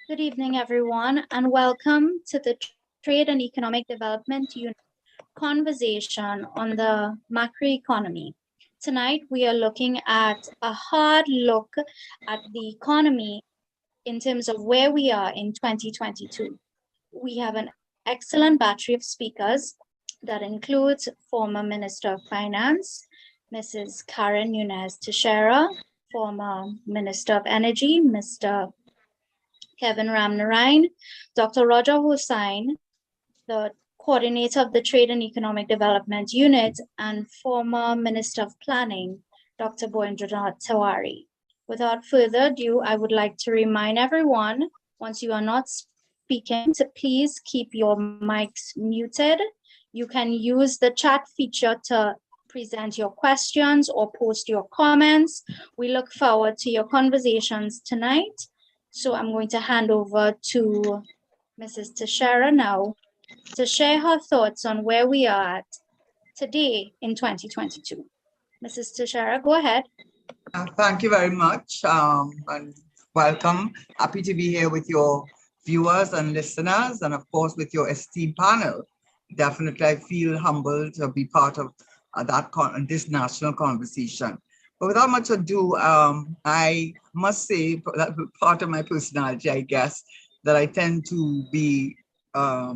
Good evening, everyone, and welcome to the Trade and Economic Development Unit conversation on the macroeconomy. Tonight, we are looking at a hard look at the economy in terms of where we are in 2022. We have an excellent battery of speakers that includes former Minister of Finance, Mrs. Karen Nunez Teixeira, former Minister of Energy, Mr. Kevin Ramnarine, Dr. Roger Hussain, the coordinator of the Trade and Economic Development Unit, and former Minister of Planning, Dr. Boindranath Tewari. Without further ado, I would like to remind everyone, once you are not speaking, to please keep your mics muted. You can use the chat feature to present your questions or post your comments. We look forward to your conversations tonight. So I'm going to hand over to Mrs. Teixeira now to share her thoughts on where we are at today in 2022. Mrs. Teixeira, go ahead. Thank you very much and welcome. Happy to be here with your viewers and listeners and of course with your esteemed panel. Definitely I feel humbled to be part of this national conversation. But without much ado, I must say that part of my personality, I guess, that I tend to be a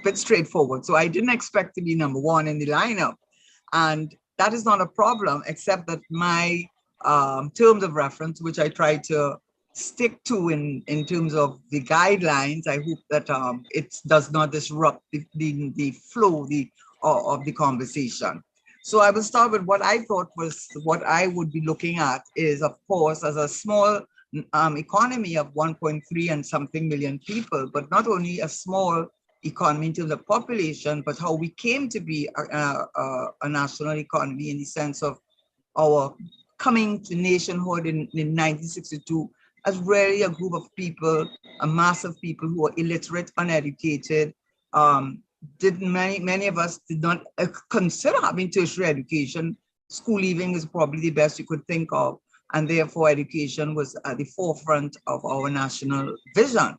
bit straightforward. So I didn't expect to be number one in the lineup. And that is not a problem, except that my terms of reference, which I try to stick to in terms of the guidelines, I hope that it does not disrupt the flow of the conversation. So I will start with what I thought was what I would be looking at is, of course, as a small economy of 1.3 and something million people, but not only a small economy in terms of population, but how we came to be a national economy in the sense of our coming to nationhood in 1962 as really a group of people, a mass of people who were illiterate, uneducated. Many of us did not consider having tertiary education. School leaving is probably the best you could think of, and therefore education was at the forefront of our national vision.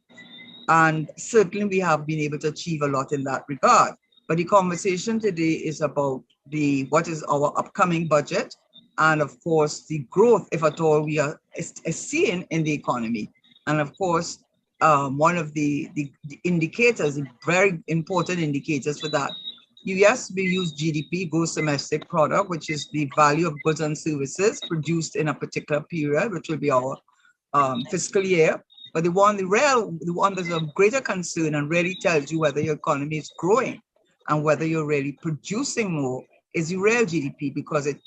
And certainly we have been able to achieve a lot in that regard. But the conversation today is about what is our upcoming budget and of course the growth, if at all, we are seeing in the economy. And of course, one of the indicators, the very important indicators for that, yes, we use GDP, gross domestic product, which is the value of goods and services produced in a particular period, which will be our fiscal year. But the one that's of greater concern and really tells you whether your economy is growing and whether you're really producing more is the real GDP, because it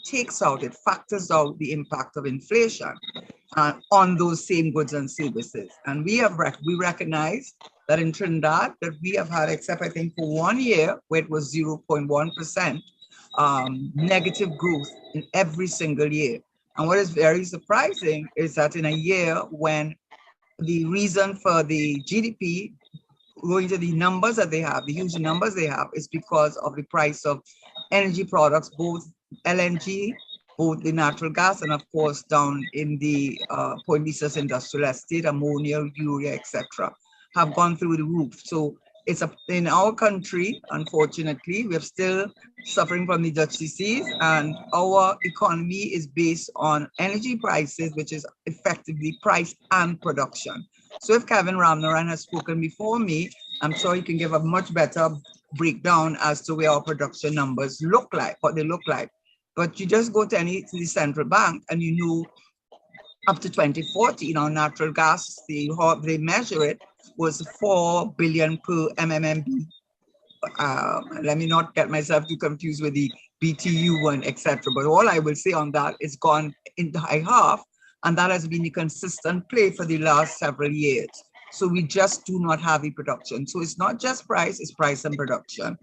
factors out the impact of inflation on those same goods and services. And we recognize that in Trinidad that we have had, except I think for 1 year, where it was 0.1% negative growth in every single year. And what is very surprising is that in a year when the reason for the GDP going to the numbers that they have, the huge numbers they have, is because of the price of energy products, both LNG, both the natural gas, and of course down in the Point Lisas industrial estate, ammonia, urea, etc., have gone through the roof. So in our country, unfortunately, we're still suffering from the Dutch disease, and our economy is based on energy prices, which is effectively price and production. So if Kevin Ramnarine has spoken before me, I'm sure he can give a much better breakdown as to where our production numbers look like, what they look like. But you just go to the central bank and you know up to 2040, natural gas, they measure it, was 4 billion per MMMB. Let me not get myself too confused with the BTU one, etc. But all I will say on that is gone in high half, and that has been the consistent play for the last several years. So we just do not have the production. So it's not just price, it's price and production.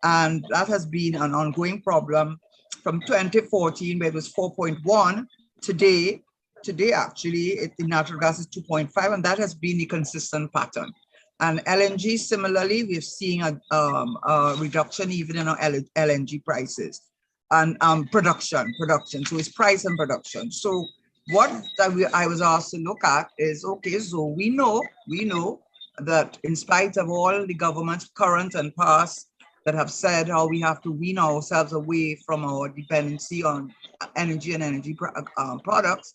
And that has been an ongoing problem from 2014, where it was 4.1. Today actually, the natural gas is 2.5, and that has been the consistent pattern. And LNG, similarly, we're seeing a reduction even in our LNG prices and production. So it's price and production. So what I was asked to look at is, okay, so we know that in spite of all the governments, current and past, that have said how we have to wean ourselves away from our dependency on energy and energy products,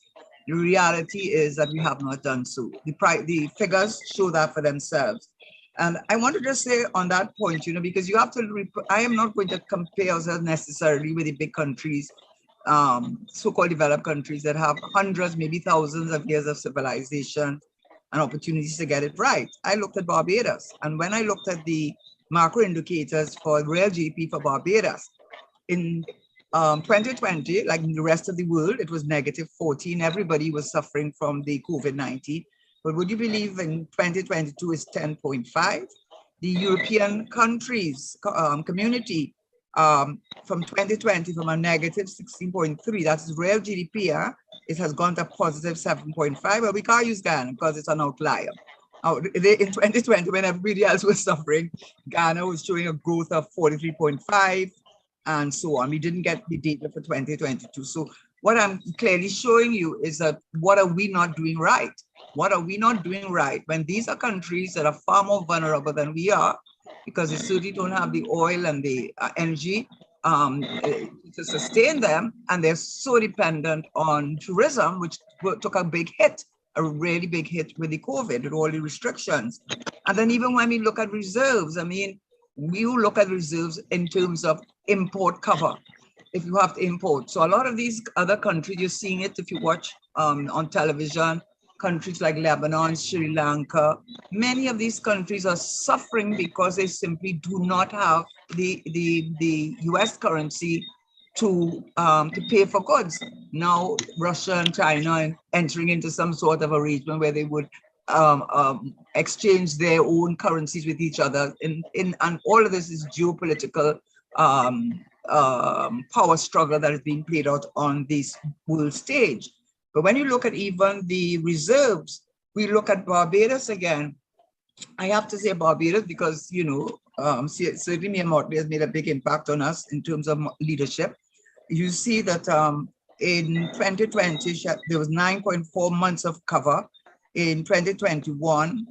the reality is that we have not done so. The figures show that for themselves. And I want to just say on that point, because you have to, I am not going to compare ourselves necessarily with the big countries, so-called developed countries that have hundreds, maybe thousands of years of civilization and opportunities to get it right. I looked at Barbados, and when I looked at the macro indicators for real GDP for Barbados, in 2020, like in the rest of the world, it was negative 14. Everybody was suffering from the COVID-19. But would you believe in 2022 is 10.5? The European countries community from 2020 from a negative 16.3, that's real GDP, it has gone to positive 7.5, but we can't use Ghana because it's an outlier. In 2020, when everybody else was suffering, Ghana was showing a growth of 43.5 and so on. We didn't get the data for 2022. So what I'm clearly showing you is that what are we not doing right? What are we not doing right when these are countries that are far more vulnerable than we are, because they certainly don't have the oil and the energy to sustain them, and they're so dependent on tourism, which took a big hit, a really big hit with the COVID, with all the restrictions. And then even when we look at reserves, I mean, we look at reserves in terms of import cover, if you have to import. So a lot of these other countries, you're seeing it if you watch on television, countries like Lebanon, Sri Lanka, many of these countries are suffering because they simply do not have the US currency to pay for goods. Now, Russia and China are entering into some sort of arrangement where they would exchange their own currencies with each other. And all of this is geopolitical power struggle that is being played out on this world stage. But when you look at even the reserves, we look at Barbados again. I have to say Barbados because, certainly Mia Motley has made a big impact on us in terms of leadership. You see that in 2020, there was 9.4 months of cover. In 2021,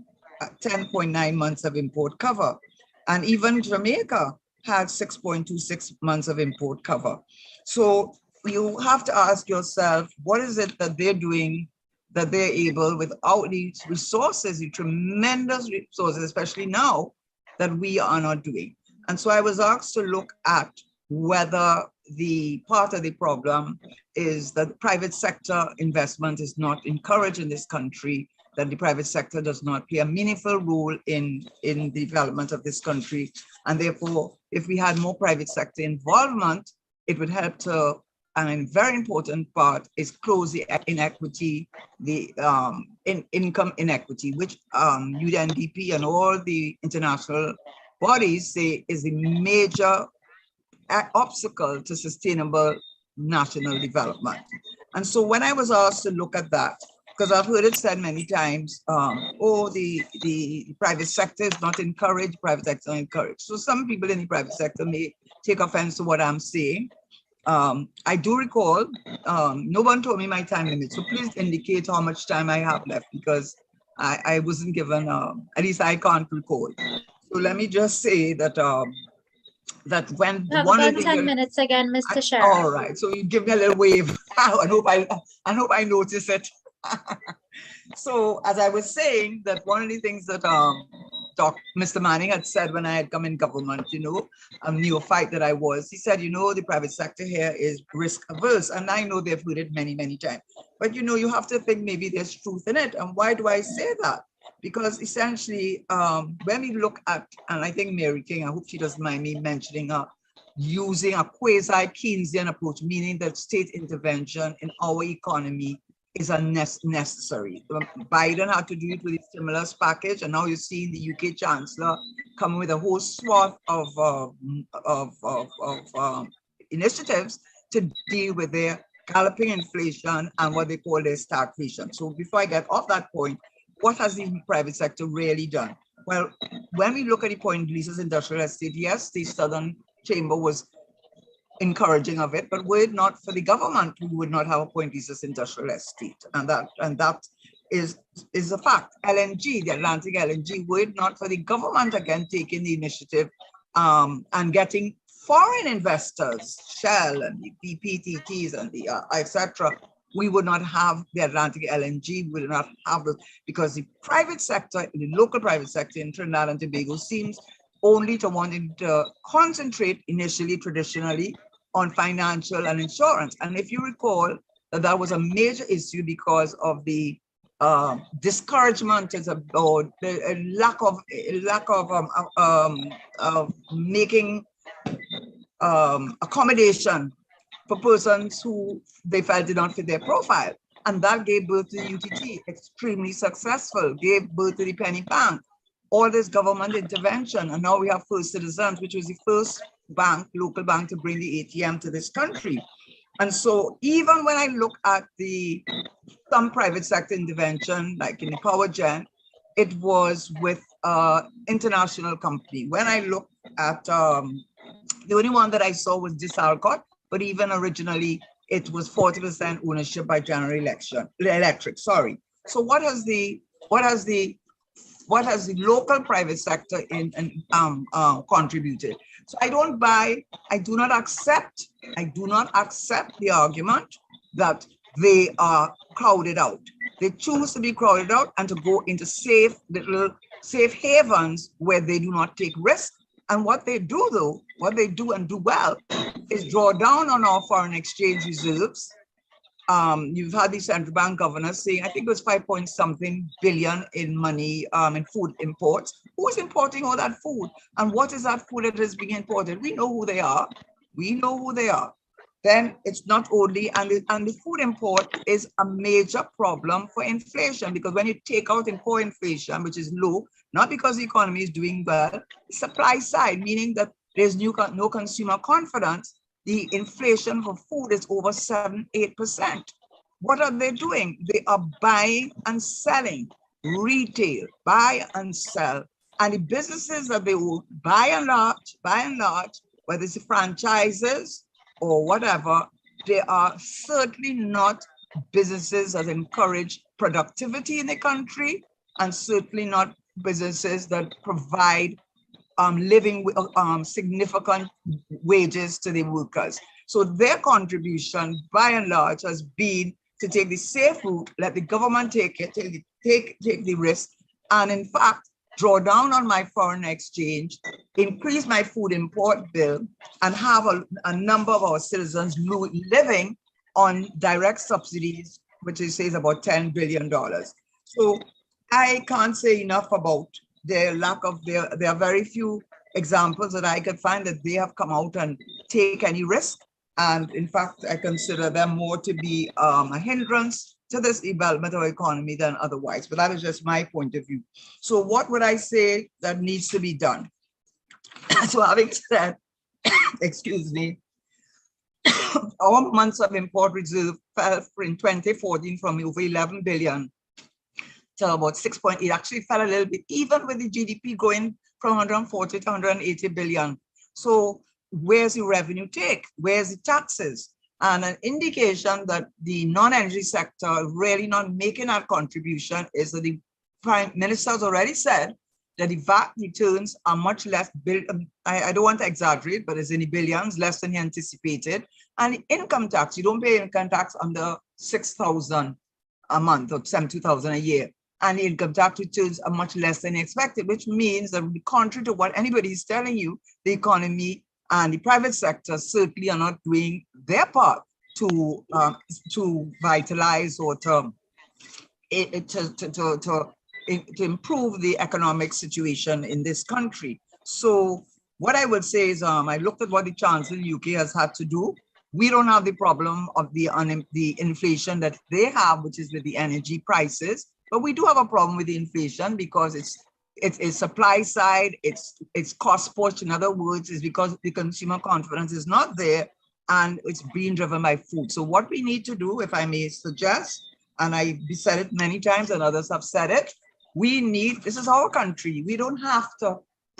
10.9 months of import cover. And even Jamaica had 6.26 months of import cover. So you have to ask yourself, what is it that they're doing that they're able, without these resources, the tremendous resources, especially now, that we are not doing? And so I was asked to look at whether the part of the problem is that private sector investment is not encouraged in this country, that the private sector does not play a meaningful role in the development of this country. And therefore, if we had more private sector involvement, it would help to, and a very important part is close the inequity, the income inequity, which UNDP and all the international bodies say is the major obstacle to sustainable national development. And so when I was asked to look at that, because I've heard it said many times, the private sector is not encouraged, private sector is encouraged. So some people in the private sector may take offense to what I'm saying. I do recall, no one told me my time limit, so please indicate how much time I have left, because I wasn't given, at least I can't recall. So let me just say that that when You have one about of the 10 minutes again, Mr. Sheriff. all right, so you give me a little wave. I hope I notice it. So as I was saying, that one of the things that Mr. Manning had said when I had come in government, a neophyte that I was, he said, the private sector here is risk averse. And I know they've heard it many, many times. But, you have to think maybe there's truth in it. And why do I say that? Because essentially, when we look at, and I think Mary King, I hope she doesn't mind me mentioning her, using a quasi-Keynesian approach, meaning that state intervention in our economy is unnecessary. Biden had to do it with the stimulus package, and now you're seeing the UK Chancellor come with a whole swath of initiatives to deal with their galloping inflation and what they call their stagflation. So before I get off that point, what has the private sector really done? Well, when we look at the Point Releases Industrial Estate, yes, the Southern Chamber was encouraging of it, but were it not for the government, we would not have a Point Rhesus industrial estate. And that is a fact. LNG, the Atlantic LNG, were it not for the government again taking the initiative and getting foreign investors, Shell and the PTTs and the etc., we would not have the Atlantic LNG, we would not have this, because the private sector, the local private sector in Trinidad and Tobago seems only to wanting to concentrate initially, traditionally, on financial and insurance. And if you recall, that was a major issue because of the discouragement is about the lack of making accommodation for persons who they felt did not fit their profile. And that gave birth to the UTT, extremely successful, gave birth to the penny bank, all this government intervention. And now we have First Citizens, which was the first bank, local bank, to bring the ATM to this country. And so even when I look at some private sector intervention, like in the power gen, it was with international company. When I look at the only one that I saw was Disalcott, but even originally it was 40% ownership by General Electric. Sorry. So what has the local private sector contributed? So I do not accept the argument that they are crowded out. They choose to be crowded out and to go into safe havens where they do not take risks. And what they do though, what they do and do well, is draw down on our foreign exchange reserves. You've had the central bank governor saying, I think it was 5-point-something billion in money in food imports. Who is importing all that food? And what is that food that is being imported? We know who they are. We know who they are. Then it's not only, and the food import is a major problem for inflation, because when you take out core inflation, which is low, not because the economy is doing well, supply side, meaning that there's no consumer confidence, the inflation for food is over 7-8%. What are they doing? They are buying and selling, retail, buy and sell. And the businesses that they own, by and large, whether it's franchises or whatever, they are certainly not businesses that encourage productivity in the country, and certainly not businesses that provide living significant wages to the workers. So their contribution, by and large, has been to take the safe route, let the government take the risk, and in fact, draw down on my foreign exchange, increase my food import bill, and have a number of our citizens living on direct subsidies, which it says about $10 billion. So I can't say enough about their lack of, there are very few examples that I could find that they have come out and take any risk. And in fact, I consider them more to be a hindrance to this development of economy than otherwise. But that is just my point of view. So what would I say that needs to be done? So having said, excuse me, our months of import reserve fell in 2014 from over 11 billion to about 6.8, actually fell a little bit, even with the GDP going from 140 to 180 billion. So where's the revenue take? Where's the taxes? And an indication that the non-energy sector really not making that contribution is that the Prime Minister has already said that the VAT returns are much less, I don't want to exaggerate, but it's in the billions, less than he anticipated. And the income tax, you don't pay income tax under 6,000 a month or 72,000 a year. And the income tax returns are much less than expected, which means that contrary to what anybody is telling you, the economy and the private sector certainly are not doing their part to vitalize or to improve the economic situation in this country. So what I would say is, I looked at what the Chancellor in the UK has had to do. We don't have the problem of the inflation that they have, which is with the energy prices, but we do have a problem with the inflation because it's supply side, it's cost push. In other words, is because the consumer confidence is not there and it's being driven by food. So what we need to do, if I may suggest, and I've said it many times and others have said it, this is our country. We don't have to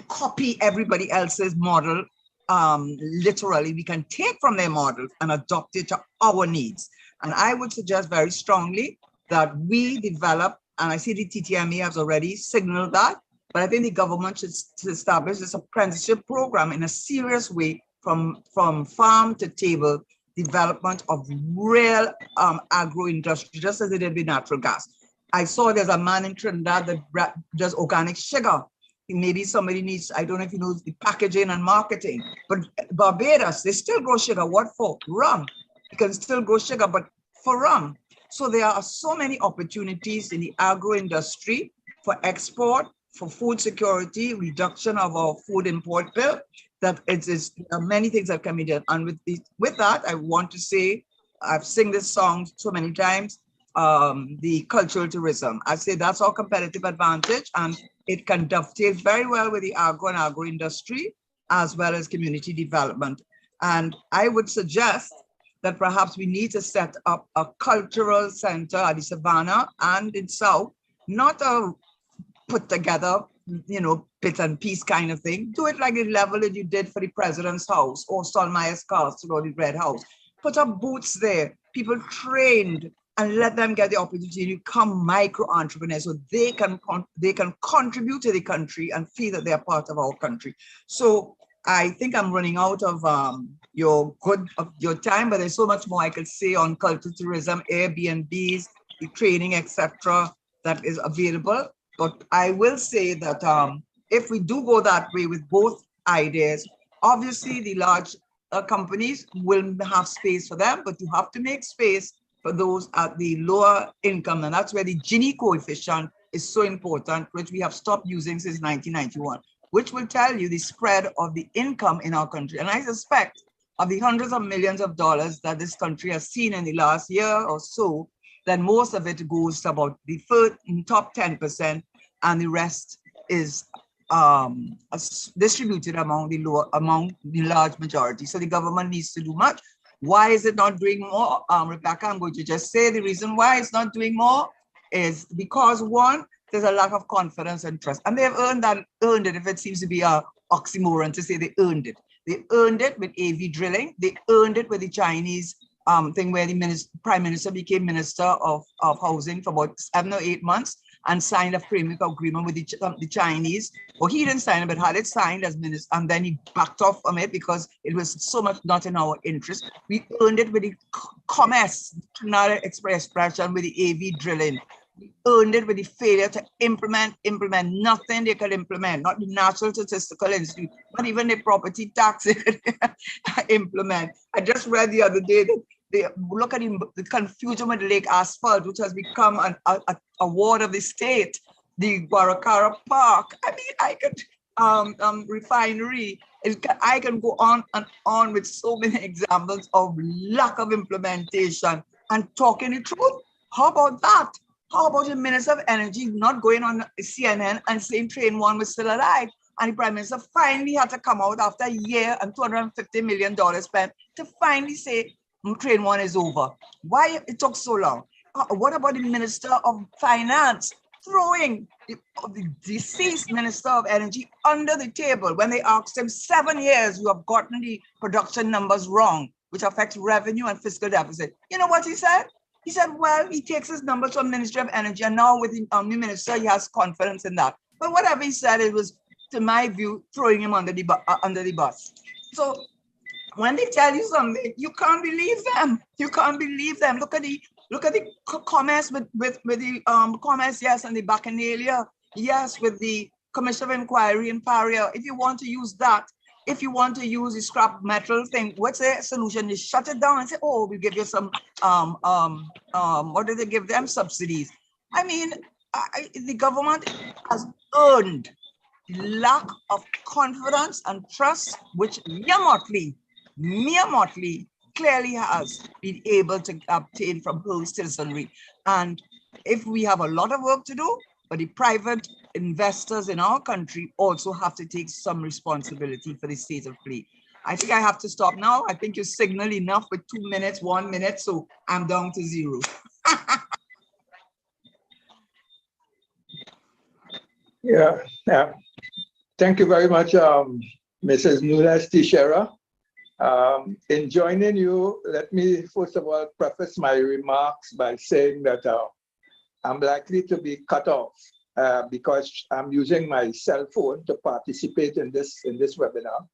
copy everybody else's model literally we can take from their models and adopt it to our needs. And I would suggest very strongly that we develop, and I see the TTME has already signaled that, but I think the government should establish this apprenticeship program in a serious way from farm to table development of real agro-industry, just as they did with natural gas. I saw there's a man in Trinidad that does organic sugar. Maybe somebody needs, I don't know if you know the packaging and marketing, but Barbados, they still grow sugar. What for? Rum. You can still grow sugar, but for rum. So there are so many opportunities in the agro industry for export, for food security, reduction of our food import bill, that it is many things that can be done. And with that, I want to say, I've sung this song so many times, the cultural tourism. I say that's our competitive advantage, and it can dovetail very well with the agro and agro industry, as well as community development. And I would suggest that perhaps we need to set up a cultural center at the Savannah and in South, not a put together, bit and piece kind of thing. Do it like the level that you did for the President's House or Stallmeyer's Castle or the Red House. Put up booths there, people trained, and let them get the opportunity to become micro entrepreneurs so they can contribute to the country and feel that they're part of our country. So I think I'm running out of your time, but there's so much more I could say on cultural tourism, Airbnbs, the training, etc., that is available. But I will say that if we do go that way with both ideas, obviously the large companies will have space for them, but you have to make space for those at the lower income. And that's where the Gini coefficient is so important, which we have stopped using since 1991, which will tell you the spread of the income in our country. And I suspect of the hundreds of millions of dollars that this country has seen in the last year or so, that most of it goes to about the top 10%, and the rest is distributed among the large majority. So the government needs to do much. Why is it not doing more? Rebecca, I'm going to just say the reason why it's not doing more is because, one, there's a lack of confidence and trust. And they've earned it, if it seems to be a oxymoron to say they earned it. They earned it with AV drilling. They earned it with the Chinese thing where the Prime Minister became Minister of Housing for about 7 or 8 months and signed a framework agreement with the Chinese. Well, he didn't sign it, but had it signed as minister, and then he backed off from it because it was so much not in our interest. We earned it with the commerce, not expression, with the AV drilling. We earned it with the failure to implement nothing they could implement, not the National Statistical Institute, not even the property tax they could implement. I just read the other day that they look at the confusion with Lake Asphalt, which has become a ward of the state, the Guaracara Park. I mean, I could, refinery. I can go on and on with so many examples of lack of implementation and talking the truth. How about that? How about the Minister of Energy not going on CNN and saying Train 1 was still alive? And the Prime Minister finally had to come out after a year and $250 million spent to finally say Train 1 is over. Why it took so long? What about the Minister of Finance throwing the deceased Minister of Energy under the table when they asked him 7 years, you have gotten the production numbers wrong, which affects revenue and fiscal deficit. You know what he said? He said, well, he takes his numbers from Ministry of Energy, and now with the new minister, he has confidence in that. But whatever he said, it was, to my view, throwing him under the bus. So when they tell you something, you can't believe them. You can't believe them. Look at the comments with the comments, yes, and the Bacchanalia, yes, with the Commission of Inquiry in Paria. If you want to use that, if you want to use the scrap metal thing, what's the solution? You shut it down and say, oh, we'll give you some, what do they give them? Subsidies. I mean, the government has earned lack of confidence and trust, which mere motley clearly has been able to obtain from whole citizenry. And if we have a lot of work to do, but the private investors in our country also have to take some responsibility for the state of play. I think I have to stop now. I think you signaled enough with 2 minutes, 1 minute, so I'm down to 0. Yeah. Thank you very much, Mrs. Nunes Teixeira. In joining you, let me first of all preface my remarks by saying that I'm likely to be cut off because I'm using my cell phone to participate in this webinar.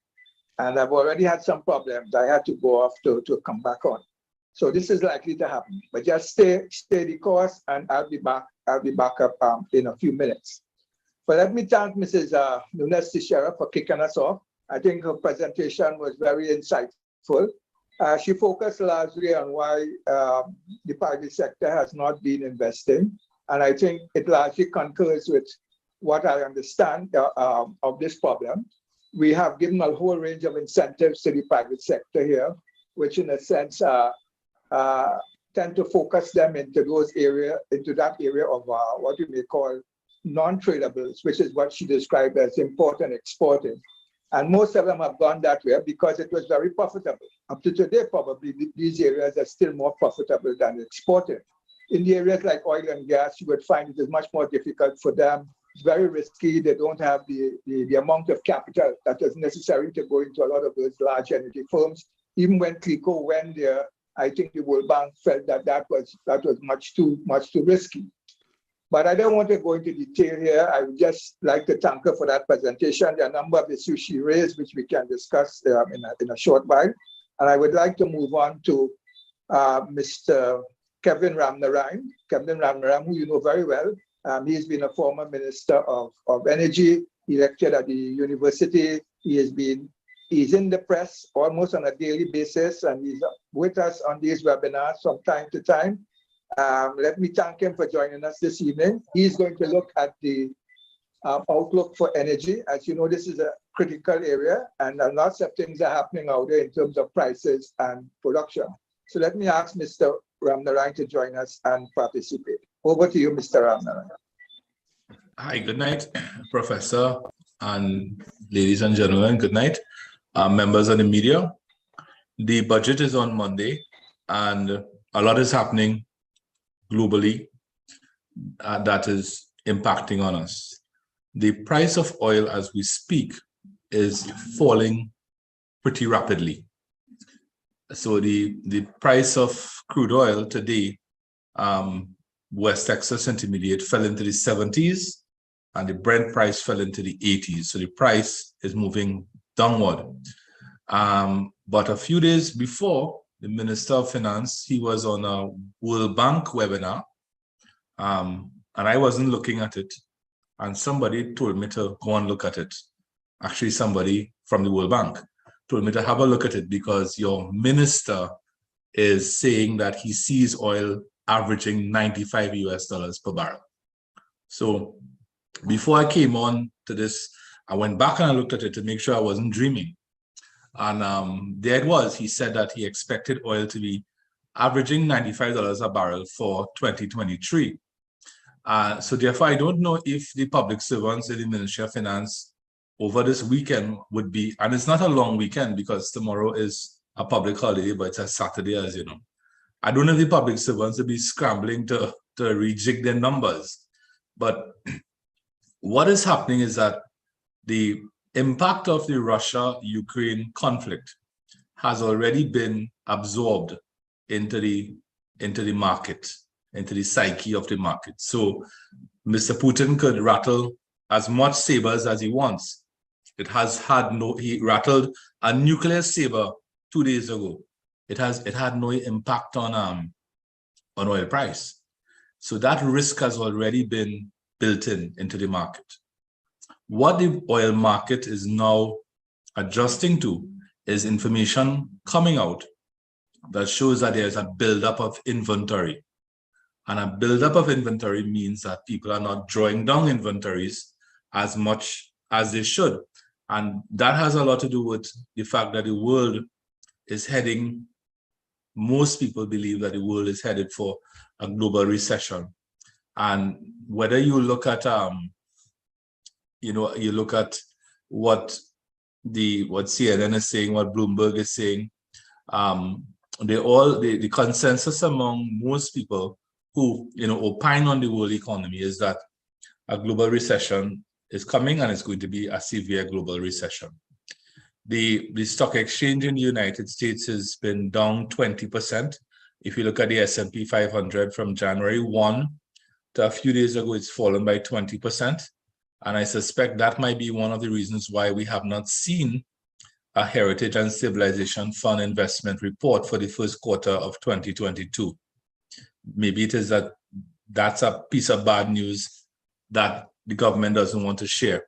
And I've already had some problems. I had to go off to come back on. So this is likely to happen, but just stay the course and I'll be back up in a few minutes. But let me thank Mrs. Nunes Teixeira for kicking us off. I think her presentation was very insightful. She focused largely on why the private sector has not been investing. And I think it largely concurs with what I understand of this problem. We have given a whole range of incentives to the private sector here, which in a sense tend to focus them into that area of what you may call non-tradables, which is what she described as import and exporting. And most of them have gone that way because it was very profitable. Up to today, probably these areas are still more profitable than exporting. In the areas like oil and gas, you would find it is much more difficult for them. It's very risky. They don't have the amount of capital that is necessary to go into a lot of those large energy firms. Even when CLICO went there, I think the World Bank felt that was much too risky. But I don't want to go into detail here. I would just like to thank her for that presentation. There are a number of issues she raised, which we can discuss in a short while. And I would like to move on to Mr. Kevin Ramnarine. Kevin Ramnarine, who you know very well. He's been a former Minister of Energy. He lectured at the university. He's in the press almost on a daily basis, and he's with us on these webinars from time to time. Let me thank him for joining us this evening. He's going to look at the outlook for energy. As you know, this is a critical area, and lots of things are happening out there in terms of prices and production. So let me ask Mr. Ramnarine to join us and participate. Over to you, Mr. Ramnarine. Hi, good night, Professor, and ladies and gentlemen, good night. Members of the media. The budget is on Monday, and a lot is happening globally that is impacting on us. The price of oil as we speak is falling pretty rapidly. So the price of crude oil today, West Texas Intermediate fell into the 70s and the Brent price fell into the 80s. So the price is moving downward. But a few days before, the Minister of Finance, he was on a World Bank webinar, and I wasn't looking at it. And somebody told me to go and look at it. Actually, somebody from the World Bank told me to have a look at it because your minister is saying that he sees oil averaging $95 US per barrel. So before I came on to this, I went back and I looked at it to make sure I wasn't dreaming. And there it was. He said that he expected oil to be averaging $95 a barrel for 2023. So therefore, I don't know if the public servants in the Ministry of Finance over this weekend would be, and it's not a long weekend because tomorrow is a public holiday, but it's a Saturday, as you know. I don't know if the public servants will be scrambling to rejig their numbers. But what is happening is that the impact of the Russia-Ukraine conflict has already been absorbed into the market, into the psyche of the market. So Mr. Putin could rattle as much sabers as he wants. He rattled a nuclear saber 2 days ago. It had no impact on oil price. So that risk has already been built into the market. What the oil market is now adjusting to is information coming out that shows that there's a buildup of inventory. And a buildup of inventory means that people are not drawing down inventories as much as they should. And that has a lot to do with the fact that the world is heading, most people believe that the world is headed for a global recession. And whether you look at you look at what CNN is saying, what Bloomberg is saying, the consensus among most people who opine on the world economy is that a global recession is coming, and it's going to be a severe global recession. The stock exchange in the United States has been down 20%. If you look at the S&P 500 from January 1 to a few days ago, it's fallen by 20%. And I suspect that might be one of the reasons why we have not seen a Heritage and Civilization Fund investment report for the first quarter of 2022. Maybe it is that that's a piece of bad news that the government doesn't want to share.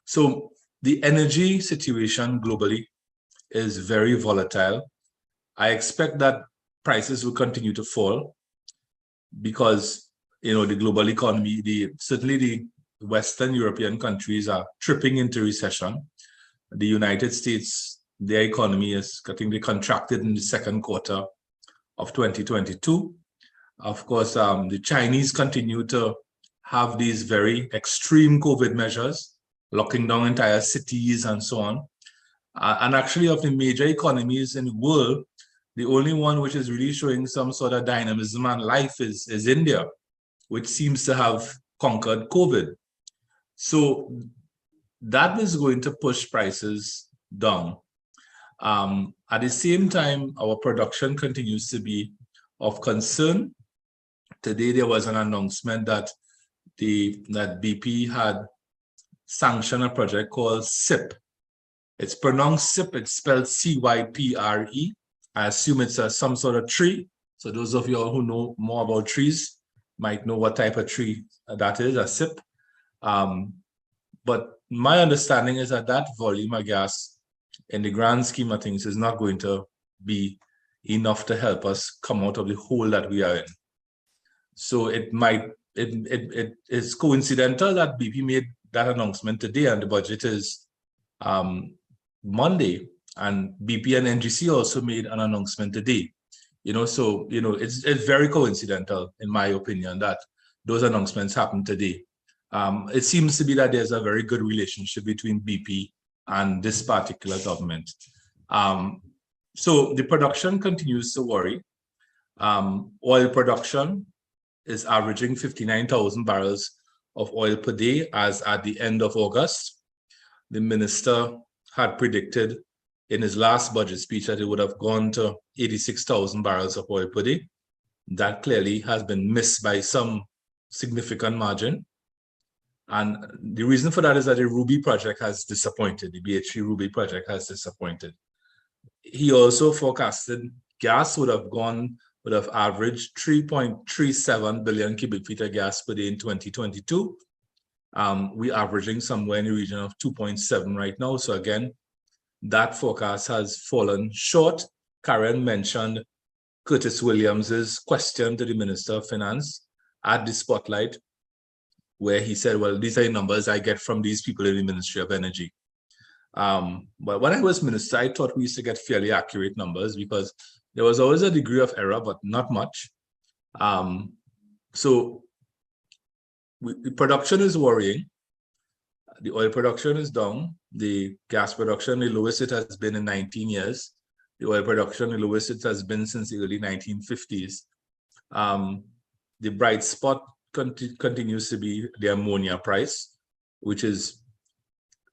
So the energy situation globally is very volatile. I expect that prices will continue to fall because, you know, the global economy, certainly the Western European countries are tripping into recession. The United States, their economy is, I think they contracted in the second quarter of 2022. Of course, the Chinese continue to have these very extreme COVID measures, locking down entire cities and so on. And actually, of the major economies in the world, the only one which is really showing some sort of dynamism and life is India, which seems to have conquered COVID. So that is going to push prices down. At the same time, our production continues to be of concern. Today, there was an announcement that BP had sanctioned a project called CYPRE. It's pronounced CYPRE, it's spelled C-Y-P-R-E. I assume it's some sort of tree. So those of you who know more about trees might know what type of tree that is, a CYPRE. But my understanding is that that volume of gas, in the grand scheme of things, is not going to be enough to help us come out of the hole that we are in. So it's coincidental that BP made that announcement today, and the budget is Monday, and BP and NGC also made an announcement today. You know, so you know it's very coincidental, in my opinion, that those announcements happened today. It seems to be that there's a very good relationship between BP and this particular government. So the production continues to worry. Oil production is averaging 59,000 barrels of oil per day as at the end of August. The minister had predicted in his last budget speech that it would have gone to 86,000 barrels of oil per day. That clearly has been missed by some significant margin. And the reason for that is that the Ruby project has disappointed. The BHP Ruby project has disappointed. He also forecasted gas would have averaged 3.37 billion cubic feet of gas per day in 2022. We're averaging somewhere in the region of 2.7 right now. So again, that forecast has fallen short. Karen mentioned Curtis Williams's question to the Minister of Finance at the Spotlight, where he said, well, these are the numbers I get from these people in the Ministry of Energy. But when I was minister, I thought we used to get fairly accurate numbers because there was always a degree of error, but not much. So the production is worrying. The oil production is down. The gas production, the lowest it has been in 19 years. The oil production, the lowest it has been since the early 1950s. The bright spot continues to be the ammonia price, which is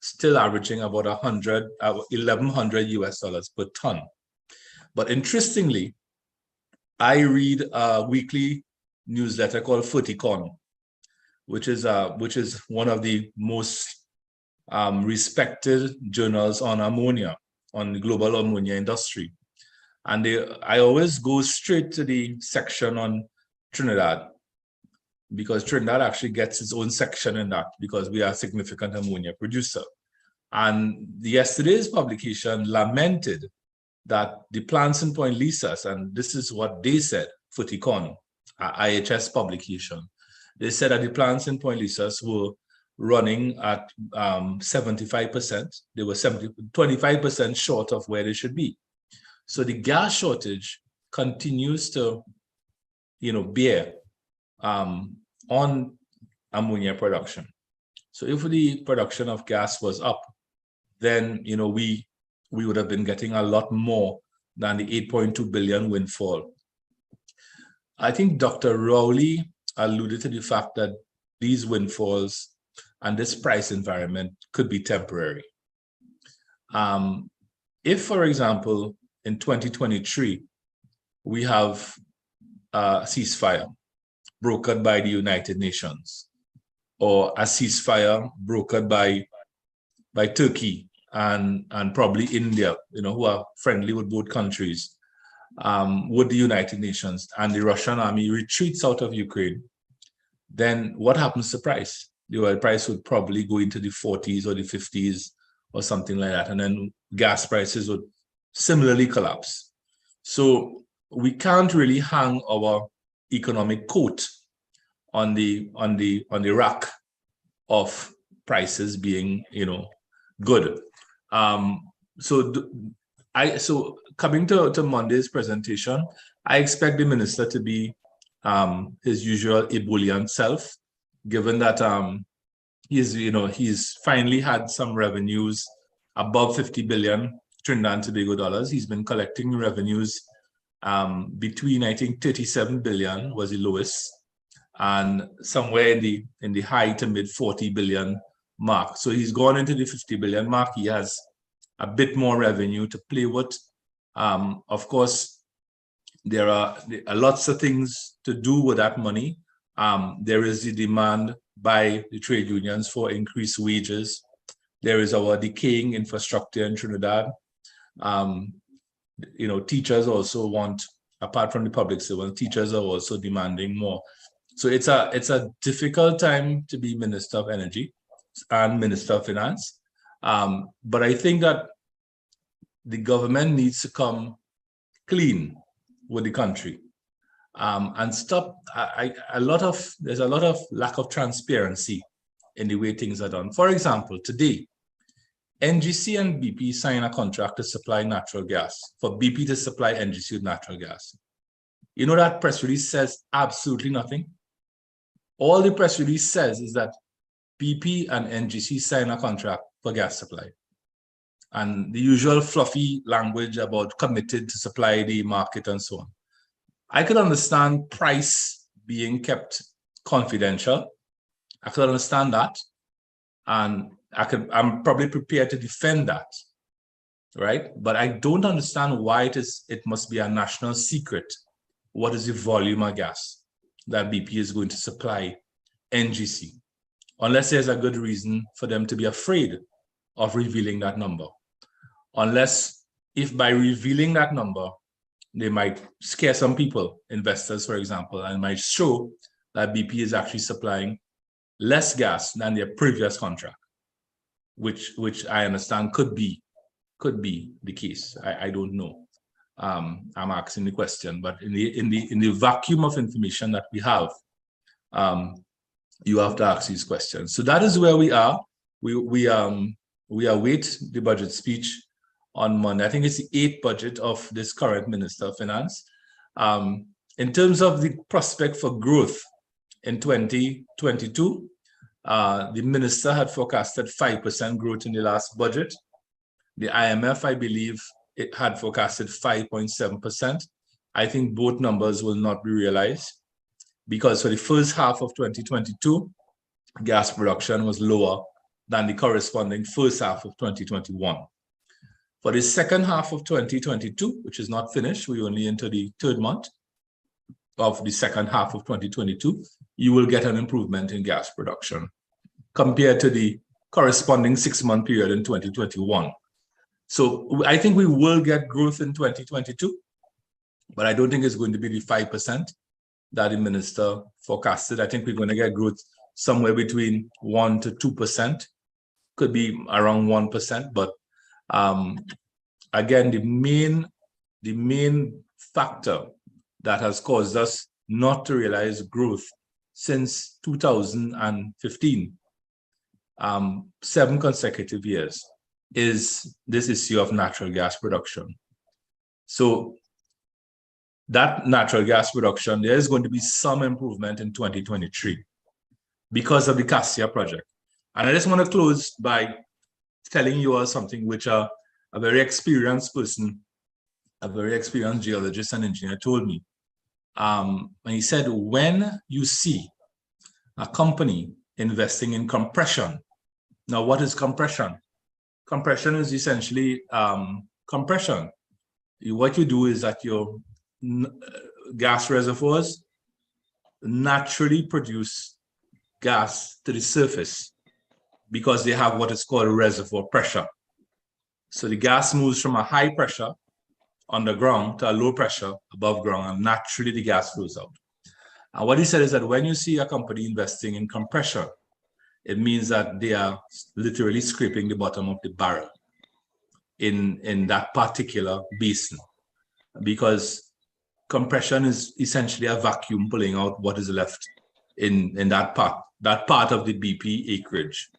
still averaging about 1,100 US dollars per ton. But interestingly, I read a weekly newsletter called Ferticon, which is one of the most respected journals on ammonia, on the global ammonia industry. And I always go straight to the section on Trinidad, because Trinidad actually gets its own section in that because we are a significant ammonia producer. And yesterday's publication lamented that the plants in Point Lisas, and this is what they said, Ferticon, IHS publication, they said that the plants in Point Lisas were running at 75%. They were 25% short of where they should be. So the gas shortage continues to, bear on ammonia production. So if the production of gas was up, then we would have been getting a lot more than the 8.2 billion windfall. I think Dr. Rowley alluded to the fact that these windfalls and this price environment could be temporary. If, for example, in 2023, we have a ceasefire brokered by the United Nations, or a ceasefire brokered by Turkey and probably India, who are friendly with both countries, with the United Nations, and the Russian army retreats out of Ukraine, then what happens to the price? The oil price would probably go into the 40s or the 50s or something like that. And then gas prices would similarly collapse. So we can't really hang our economic coat on the rack of prices being, good. So coming to Monday's presentation, I expect the minister to be his usual ebullient self, given that he's finally had some revenues above 50 billion Trinidad and Tobago dollars. He's been collecting revenues between, I think, 37 billion was the lowest, and somewhere in the high to mid 40 billion mark. So he's gone into the 50 billion mark. He has a bit more revenue to play with. Of course, there are lots of things to do with that money. There is the demand by the trade unions for increased wages. There is our decaying infrastructure in Trinidad. Teachers also want, apart from the public servants, teachers are also demanding more. So it's a difficult time to be Minister of Energy and Minister of Finance. But I think that the government needs to come clean with the country and stop. There's a lot of lack of transparency in the way things are done. For example, today, NGC and BP sign a contract to supply natural gas, for BP to supply NGC with natural gas. You know, that press release says absolutely nothing. All the press release says is that BP and NGC sign a contract for gas supply. And the usual fluffy language about committed to supply the market and so on. I could understand price being kept confidential. I could understand that. And I'm probably prepared to defend that, right? But I don't understand why it must be a national secret. What is the volume of gas that BP is going to supply NGC? Unless there's a good reason for them to be afraid of revealing that number. Unless, if by revealing that number, they might scare some people, investors, for example, and might show that BP is actually supplying less gas than their previous contract, which I understand could be the case. I don't know. I'm asking the question, but in the vacuum of information that we have, you have to ask these questions. So that is where we are. We await the budget speech on Monday. I think it's the 8th budget of this current Minister of Finance. In terms of the prospect for growth in 2022, the minister had forecasted 5% growth in the last budget. The IMF, I believe, it had forecasted 5.7%. I think both numbers will not be realized because for the first half of 2022, gas production was lower than the corresponding first half of 2021. For the second half of 2022, which is not finished, we're only into the 3rd month of the second half of 2022, you will get an improvement in gas production compared to the corresponding 6-month period in 2021. So I think we will get growth in 2022, but I don't think it's going to be the 5% that the minister forecasted. I think we're going to get growth somewhere between 1 to 2%, could be around 1%, but again, the main factor that has caused us not to realize growth since 2015, 7 consecutive years, is this issue of natural gas production. So that natural gas production, there is going to be some improvement in 2023 because of the Cassia project. And I just want to close by telling you all something which a very experienced person, a very experienced geologist and engineer told me. And he said, when you see a company investing in compression, now what is compression? compression is essentially compression. What you do is that your gas reservoirs naturally produce gas to the surface because they have what is called reservoir pressure. So the gas moves from a high pressure underground to a low pressure above ground, and naturally the gas flows out. And what he said is that when you see a company investing in compression, it means that they are literally scraping the bottom of the barrel in that particular basin, because compression is essentially a vacuum pulling out what is left in that part of the BP acreage.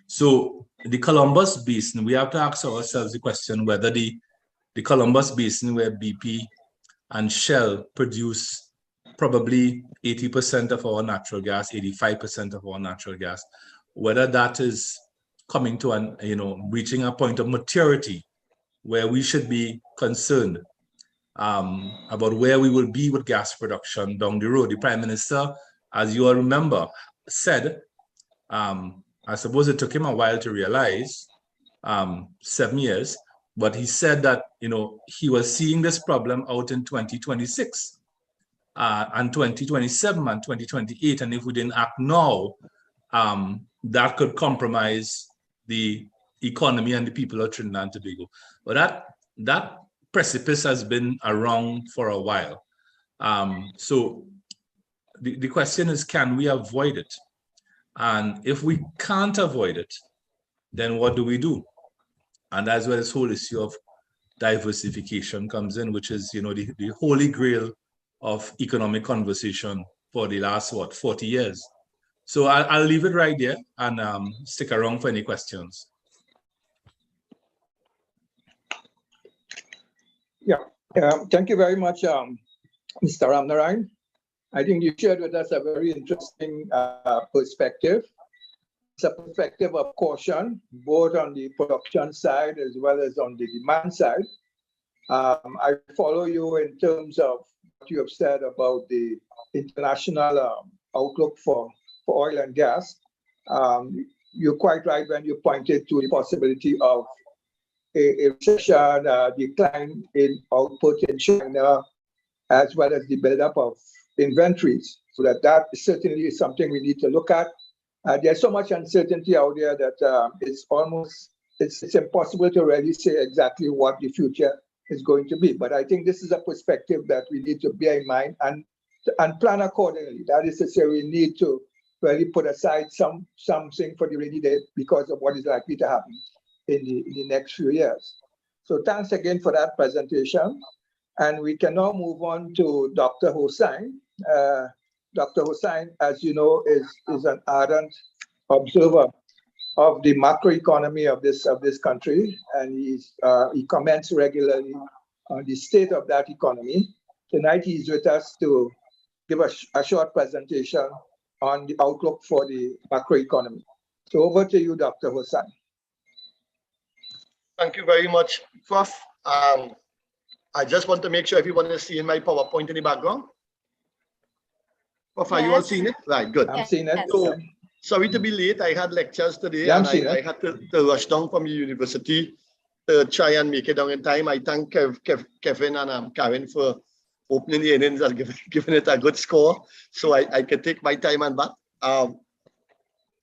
So the Columbus Basin, we have to ask ourselves the question whether the Columbus Basin, where BP and Shell produce probably 80% of our natural gas, 85% of our natural gas, whether that is coming to an, reaching a point of maturity where we should be concerned about where we will be with gas production down the road. The Prime Minister, as you all remember, said, I suppose it took him a while to realize, 7 years, but he said that, he was seeing this problem out in 2026 and 2027 and 2028. And if we didn't act now, that could compromise the economy and the people of Trinidad and Tobago. But that precipice has been around for a while. So the question is, can we avoid it? And if we can't avoid it, then what do we do? And that's where this whole issue of diversification comes in, which is, the holy grail of economic conversation for the last, 40 years. So I'll leave it right there and stick around for any questions. Yeah, thank you very much, Mr. Ramnarayan. I think you shared with us a very interesting perspective. It's a perspective of caution, both on the production side as well as on the demand side. I follow you in terms of what you have said about the international outlook for oil and gas. You're quite right when you pointed to the possibility of a recession, decline in output in China, as well as the buildup of inventories. So that certainly is something we need to look at. There's so much uncertainty out there that it's impossible to really say exactly what the future is going to be. But I think this is a perspective that we need to bear in mind and plan accordingly. That is to say, we need to really put aside something for the rainy day because of what is likely to happen in the next few years. So thanks again for that presentation. And we can now move on to Dr. Hossain. Dr. Hossain, as you know, is an ardent observer of the macroeconomy of this country, and he comments regularly on the state of that economy. Tonight he's with us to give us a short presentation on the outlook for the macroeconomy. So over to you, Dr. Hossain. Thank you very much, Prof. I just want to make sure everyone is seeing my PowerPoint in the background. Prof, are you all seeing it? Right, good. I'm seeing it. So, sorry to be late. I had lectures today, yeah, and I had to rush down from the university to try and make it down in time. I thank Kevin and Karen for opening the innings and giving it a good score, so I can take my time and back.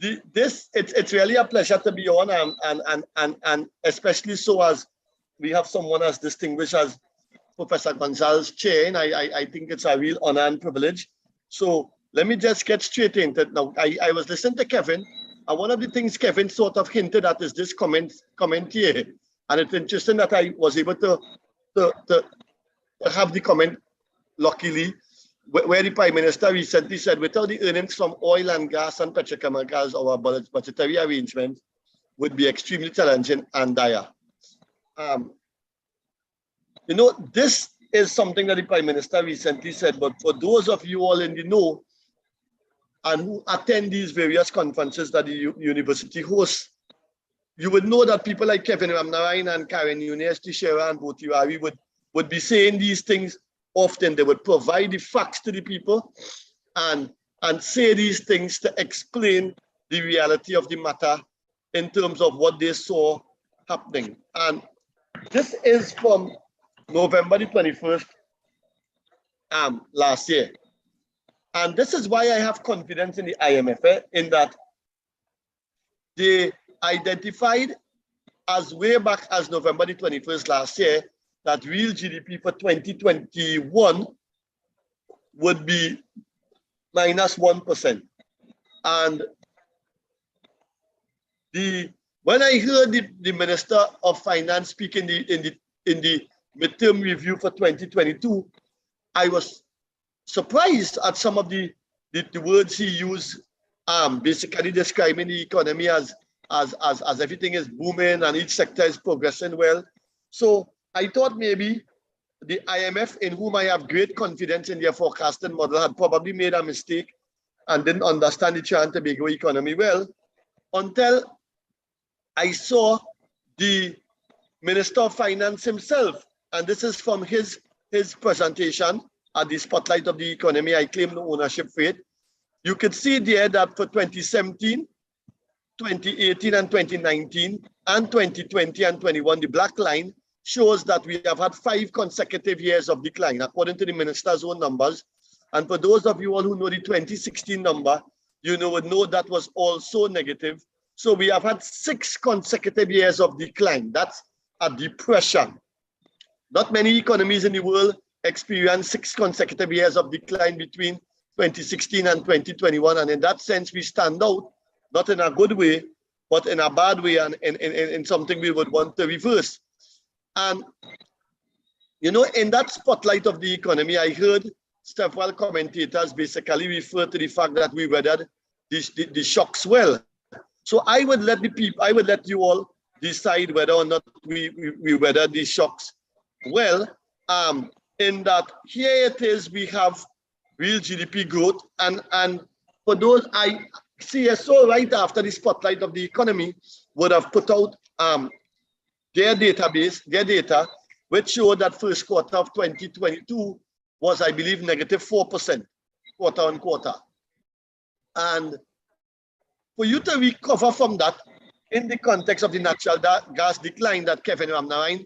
It's really a pleasure to be on, and especially so as we have someone as distinguished as Professor Gonzalez chair, and I think it's a real honor and privilege. So let me just get straight into it now. I was listening to Kevin, and one of the things Kevin sort of hinted at is this comment here, and it's interesting that I was able to have the comment, luckily, where the Prime Minister recently said, without the earnings from oil and gas and petrochemicals, our budgetary arrangement would be extremely challenging and dire. This is something that the Prime Minister recently said, but for those of you all in the know and who attend these various conferences that the university hosts, you would know that people like Kevin Ramnarayan and Karen Yunes, Tishera and Botiwari would be saying these things often. They would provide the facts to the people and say these things to explain the reality of the matter in terms of what they saw happening. And this is from November the 21st last year. And this is why I have confidence in the IMF, in that they identified as way back as November the 21st last year that real GDP for 2021 would be minus 1%. And when I heard the Minister of Finance speak in the midterm review for 2022, I was surprised at some of the words he used, basically describing the economy as everything is booming and each sector is progressing well. So I thought maybe the IMF, in whom I have great confidence in their forecasting model, had probably made a mistake and didn't understand the Trinidad and Tobago economy well, until I saw the Minister of Finance himself, and this is from his presentation at the Spotlight of the Economy. I claim no ownership for it. You could see there that for 2017, 2018 and 2019, and 2020 and 21, the black line shows that we have had 5 consecutive years of decline, according to the minister's own numbers. And for those of you all who know the 2016 number, you would know that was also negative. So we have had 6 consecutive years of decline. That's a depression. Not many economies in the world experience 6 consecutive years of decline between 2016 and 2021. And in that sense, we stand out, not in a good way, but in a bad way, and in something we would want to reverse. And, in that spotlight of the economy, I heard several commentators basically refer to the fact that we weathered the shocks well. So I would let you all decide whether or not we weather these shocks well. In that here it is, we have real GDP growth, and for those CSO right after the spotlight of the economy would have put out their data, which showed that first quarter of 2022 was, I believe, negative 4% quarter on quarter. And for you to recover from that in the context of the natural gas decline that Kevin Ramnarine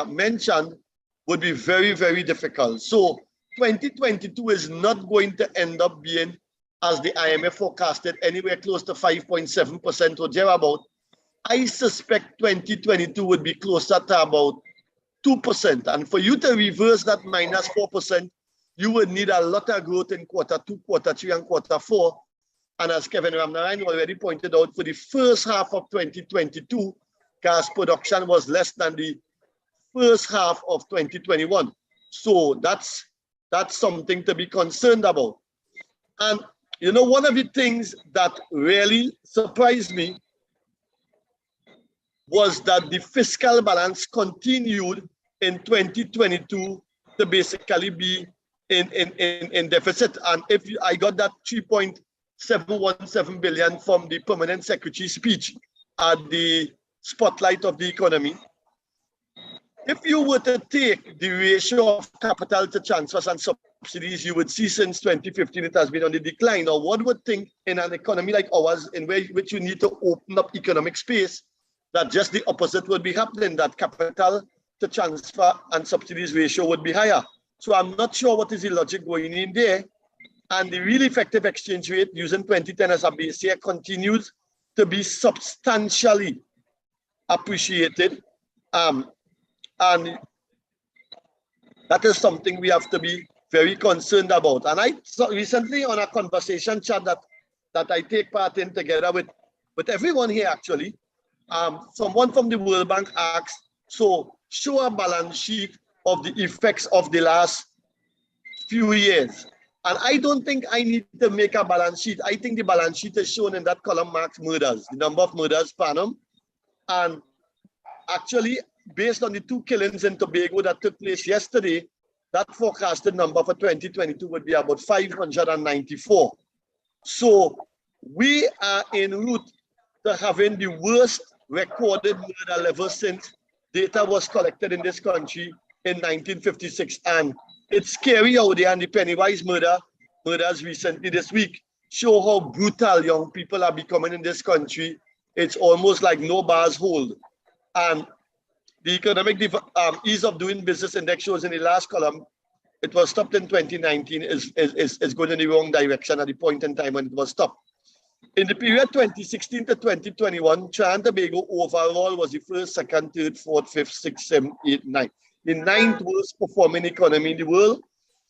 mentioned would be very, very difficult. So 2022 is not going to end up being, as the IMF forecasted, anywhere close to 5.7% or thereabout. I suspect 2022 would be closer to about 2%. And for you to reverse that minus 4%, you would need a lot of growth in quarter 2, quarter 3, and quarter 4. And as Kevin Ramnarine already pointed out, for the first half of 2022, gas production was less than the first half of 2021. So that's something to be concerned about. And one of the things that really surprised me was that the fiscal balance continued in 2022 to basically be in deficit. And I got that 3.717 billion from the permanent secretary speech at the spotlight of the economy. If you were to take the ratio of capital to transfers and subsidies, you would see since 2015 it has been on the decline. Now, one would think in an economy like ours, in which you need to open up economic space, that just the opposite would be happening, that capital to transfer and subsidies ratio would be higher. So I'm not sure what is the logic going in there. And the real effective exchange rate, using 2010 as a base year, continues to be substantially appreciated. And that is something we have to be very concerned about. And I saw recently on a conversation chat that I take part in together with everyone here actually, someone from the World Bank asked, so show a balance sheet of the effects of the last few years. And I don't think I need to make a balance sheet. I think the balance sheet is shown in that column marked murders, the number of murders per annum. And actually, based on the 2 killings in Tobago that took place yesterday, that forecasted number for 2022 would be about 594. So we are en route to having the worst recorded murder level since data was collected in this country in 1956. And it's scary out there, and the Pennywise murders recently this week show how brutal young people are becoming in this country it's almost like no bars hold. And the economic ease of doing business index shows in the last column, it was stopped in 2019, is going in the wrong direction at the point in time when it was stopped. In the period 2016 to 2021, Trinidad and Tobago overall was the first, second, third, fourth, fifth, sixth, seventh, eighth, ninth. The ninth worst performing economy in the world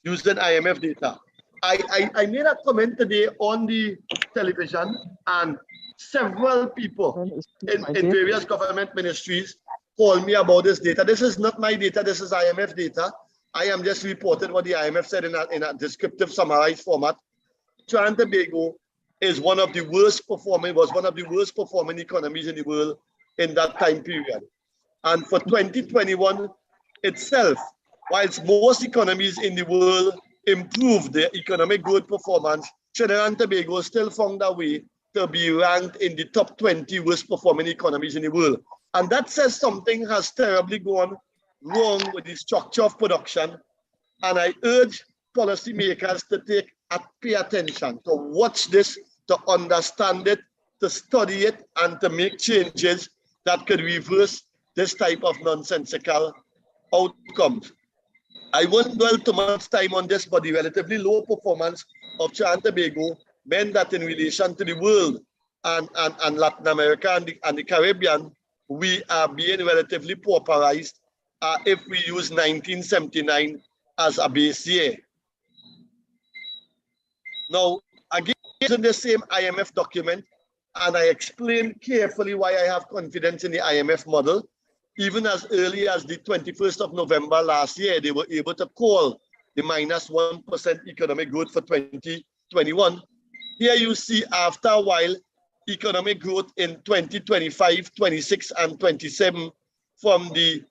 using IMF data. I made a comment today on the television, and several people in various government ministries called me about this data. This is not my data, this is IMF data. I am just reporting what the IMF said in a descriptive summarized format. Trinidad and Tobago is one of the worst performing economies in the world in that time period. And for 2021 itself, whilst most economies in the world improved their economic growth performance, Trinidad and Tobago still found a way to be ranked in the top 20 worst performing economies in the world. And that says something has terribly gone wrong with the structure of production. And I urge policymakers to pay attention, to watch this, to understand it, to study it, and to make changes that could reverse this type of nonsensical outcomes. I won't dwell too much time on this, but the relatively low performance of Trinidad and Tobago meant that in relation to the world and Latin America and the Caribbean, we are being relatively pauperized if we use 1979 as a base year. Now, again, in the same IMF document, and I explained carefully why I have confidence in the IMF model. Even as early as the 21st of November last year, they were able to call the -1% economic growth for 2021. Here you see after a while, economic growth in 2025, 26, and 27 from the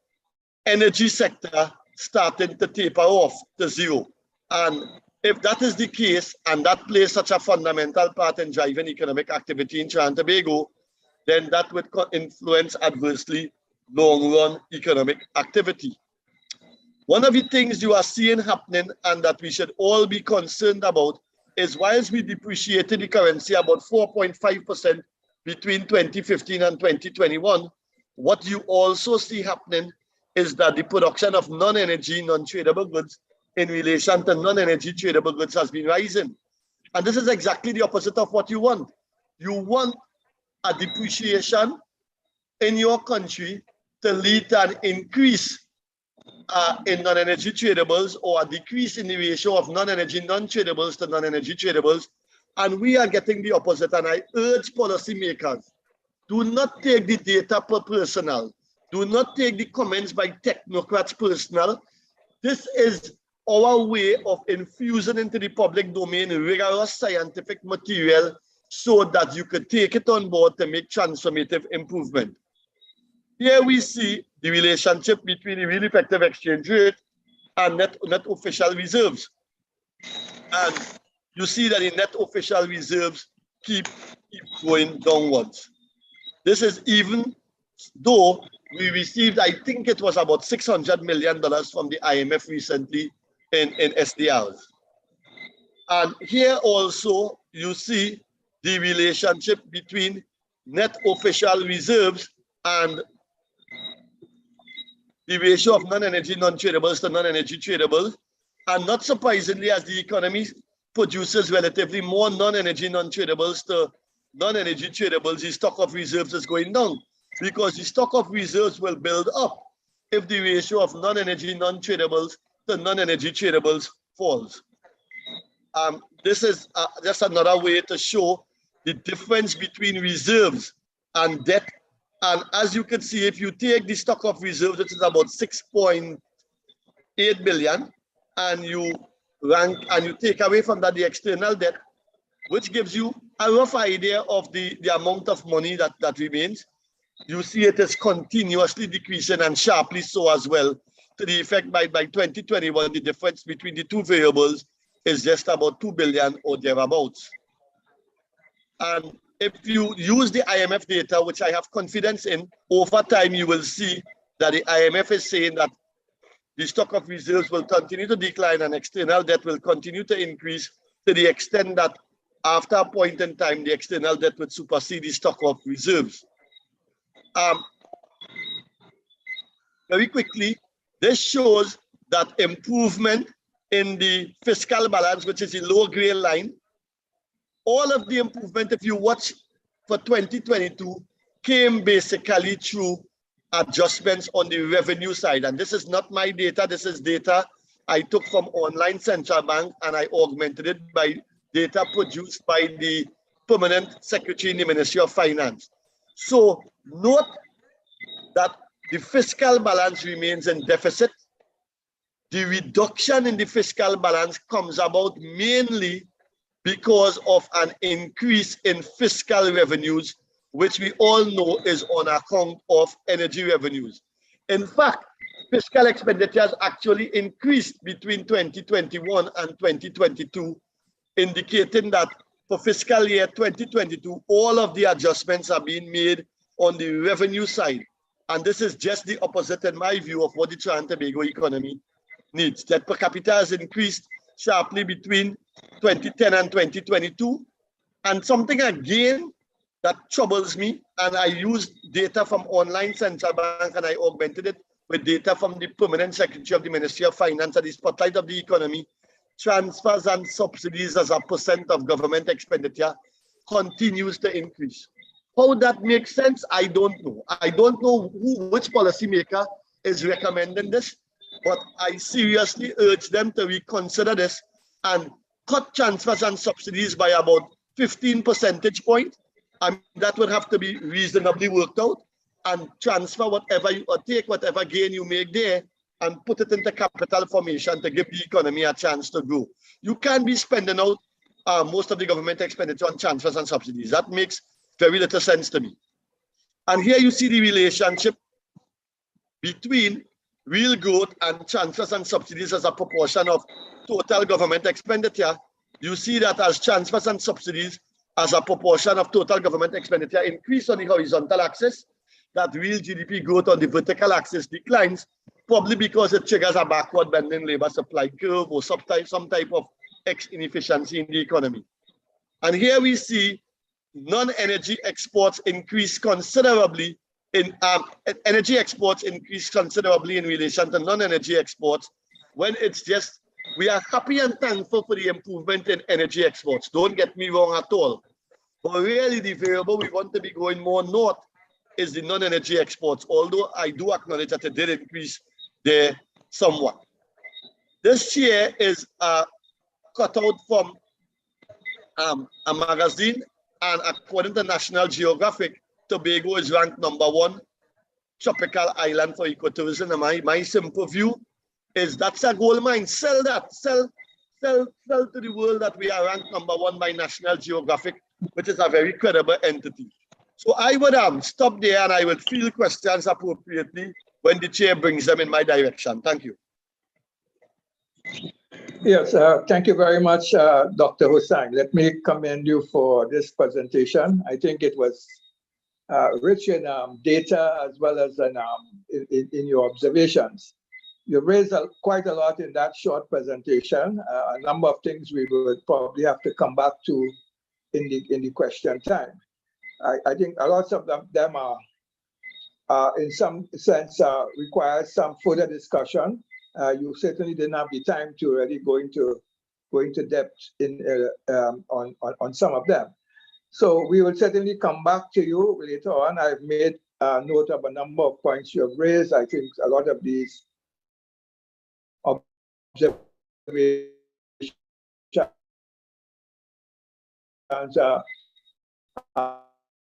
energy sector starting to taper off to zero. And if that is the case, and that plays such a fundamental part in driving economic activity in Trinidad and Tobago, then that would influence adversely long-run economic activity. One of the things you are seeing happening and that we should all be concerned about is whilst we depreciated the currency about 4.5% between 2015 and 2021, what you also see happening is that the production of non-energy, non-tradable goods in relation to non-energy tradable goods has been rising. And this is exactly the opposite of what you want. You want a depreciation in your country to lead to an increase in non-energy tradables, or a decrease in the ratio of non-energy non-tradables to non-energy tradables. And we are getting the opposite. And I urge policymakers, do not take the data personal. Do not take the comments by technocrats personal. This is our way of infusing into the public domain rigorous scientific material so that you could take it on board to make transformative improvement. Here we see the relationship between the real effective exchange rate and net official reserves. And you see that the net official reserves keep going downwards. This is even though we received, I think it was about $600 million from the IMF recently in SDRs. And here also you see the relationship between net official reserves and the ratio of non-energy non-tradables to non-energy tradables. And not surprisingly, as the economy produces relatively more non-energy non-tradables to non-energy tradables, the stock of reserves is going down, because the stock of reserves will build up if the ratio of non-energy non-tradables to non-energy tradables falls. This is just another way to show the difference between reserves and debt. And as you can see, if you take the stock of reserves, which is about 6.8 billion, and you take away from that the external debt, which gives you a rough idea of the amount of money that remains, you see it is continuously decreasing, and sharply so as well, to the effect by 2021, the difference between the two variables is just about 2 billion or thereabouts. And if you use the IMF data, which I have confidence in, over time you will see that the IMF is saying that the stock of reserves will continue to decline and external debt will continue to increase to the extent that after a point in time, the external debt would supersede the stock of reserves. Very quickly, this shows that improvement in the fiscal balance, which is the lower gray line. All of the improvement, if you watch for 2022, came basically through adjustments on the revenue side. And this is not my data. This is data I took from online central bank, and I augmented it by data produced by the permanent secretary in the Ministry of Finance. So note that the fiscal balance remains in deficit. The reduction in the fiscal balance comes about mainly because of an increase in fiscal revenues, which we all know is on account of energy revenues. In fact, fiscal expenditures actually increased between 2021 and 2022, indicating that for fiscal year 2022, all of the adjustments are being made on the revenue side. And this is just the opposite, in my view, of what the Trinidad and Tobago economy needs. Debt per capita has increased sharply between 2010 and 2022. And something again that troubles me, and I used data from online central bank and I augmented it with data from the permanent secretary of the Ministry of Finance at the spotlight of the economy, transfers and subsidies as a percent of government expenditure continues to increase. How that makes sense, I don't know. I don't know which policymaker is recommending this, but I seriously urge them to reconsider this and cut transfers and subsidies by about 15 percentage points. And that would have to be reasonably worked out, and transfer whatever you, or take whatever gain you make there and put it into capital formation to give the economy a chance to grow. You can't be spending out most of the government expenditure on transfers and subsidies. That makes very little sense to me. And here you see the relationship between real growth and transfers and subsidies as a proportion of total government expenditure. You see that as transfers and subsidies as a proportion of total government expenditure increase on the horizontal axis, that real GDP growth on the vertical axis declines, probably because it triggers a backward bending labor supply curve or some type of inefficiency in the economy. And here we see non-energy exports increase considerably in energy exports increase considerably in relation to non-energy exports, when it's just, we are happy and thankful for the improvement in energy exports. Don't get me wrong at all. But really the variable we want to be going more north is the non-energy exports, although I do acknowledge that it did increase there somewhat. This year is cut out from a magazine, and according to National Geographic, Tobago is ranked #1 tropical island for ecotourism. And my simple view is that's a gold mine. Sell that, sell to the world that we are ranked #1 by National Geographic, which is a very credible entity. So I would stop there, and I would field questions appropriately when the chair brings them in my direction. Thank you. Yes, thank you very much, Dr. Hussain. Let me commend you for this presentation. I think it was rich in data as well as in your observations. You raised quite a lot in that short presentation. A number of things we would probably have to come back to in the question time. I think a lot of them are in some sense require some further discussion. You certainly didn't have the time to really go into depth in on some of them. So we will certainly come back to you later on. I've made note of a number of points you have raised. I think a lot of these observations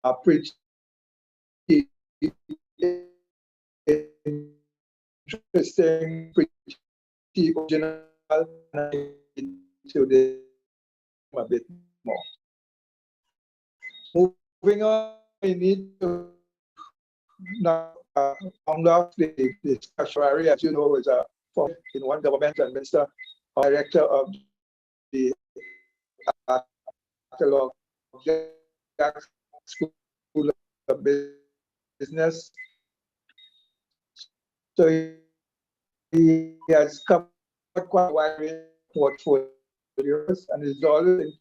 are pretty interesting, pretty original, to this a bit more. Moving on, we need to now round off the discussion area. As you know, is in one government and minister or director of the catalog School of Business. So he has covered quite a wide range of portfolios and is always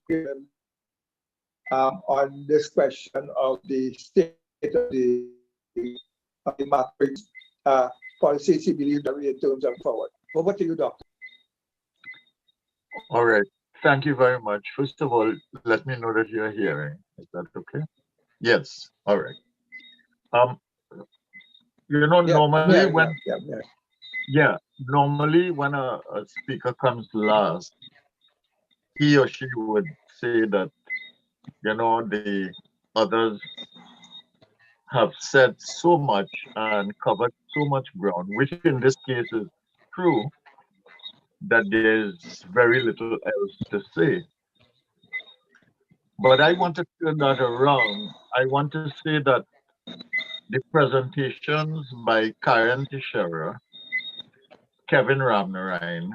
on this question of the state of the macro policies he believes that we in terms of forward. Over to you, Doctor. All right. Thank you very much. First of all, let me know that you're hearing. Is that okay? Yes. All right. Normally normally when a speaker comes last, he or she would say that, the others have said so much and covered so much ground, which in this case is true, that there's very little else to say. But I want to turn that around. I want to say that the presentations by Karen Teixeira, Kevin Ramnarine,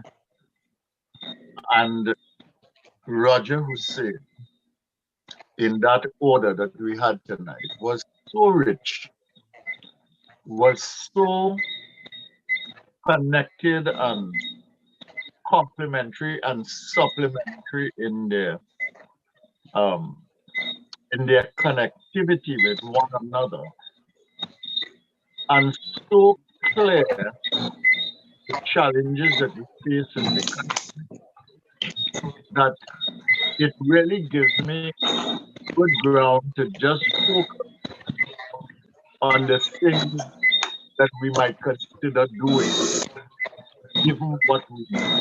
and Roger Hussein, in that order that we had tonight, was so rich, was so connected and complementary and supplementary in their connectivity with one another, and so clear the challenges that we face in the country, that it really gives me good ground to just focus on the things that we might consider doing, given what we know.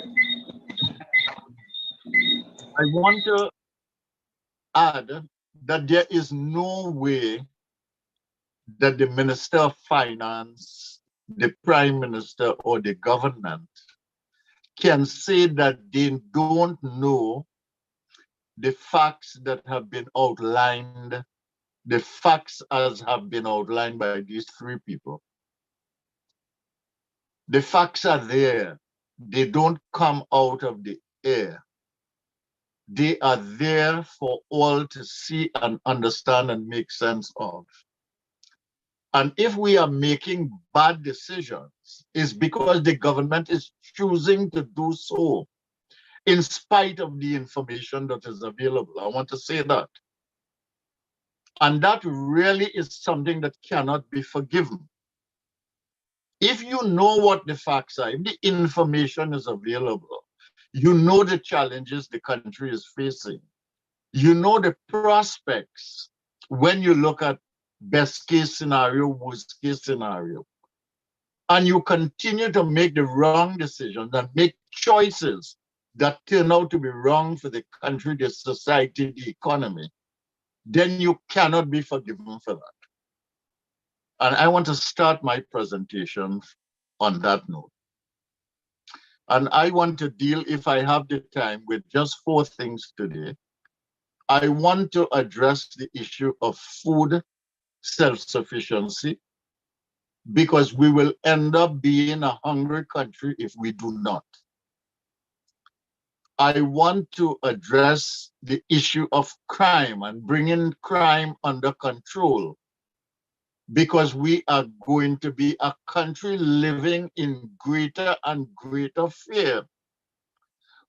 I want to add that there is no way that the Minister of Finance, the Prime Minister, or the government can say that they don't know the facts that have been outlined, the facts as have been outlined by these three people. The facts are there. They don't come out of the air. They are there for all to see and understand and make sense of. And if we are making bad decisions, it's because the government is choosing to do so in spite of the information that is available. I want to say that. And that really is something that cannot be forgiven. If you know what the facts are, if the information is available, you know the challenges the country is facing. You know the prospects when you look at best case scenario, worst case scenario. And you continue to make the wrong decisions and make choices that turn out to be wrong for the country, the society, the economy, then you cannot be forgiven for that. And I want to start my presentation on that note. And I want to deal, if I have the time, with just 4 things today. I want to address the issue of food self-sufficiency, because we will end up being a hungry country if we do not. I want to address the issue of crime and bringing crime under control, because we are going to be a country living in greater and greater fear,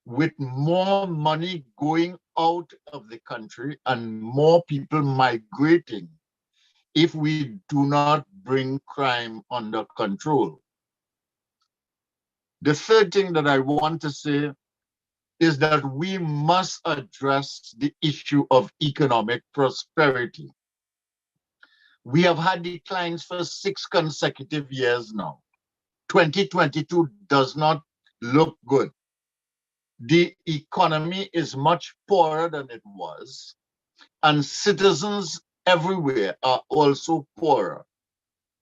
with more money going out of the country and more people migrating if we do not bring crime under control. The third thing that I want to say is that we must address the issue of economic prosperity. We have had declines for 6 consecutive years now. 2022 does not look good. The economy is much poorer than it was, and citizens everywhere are also poorer.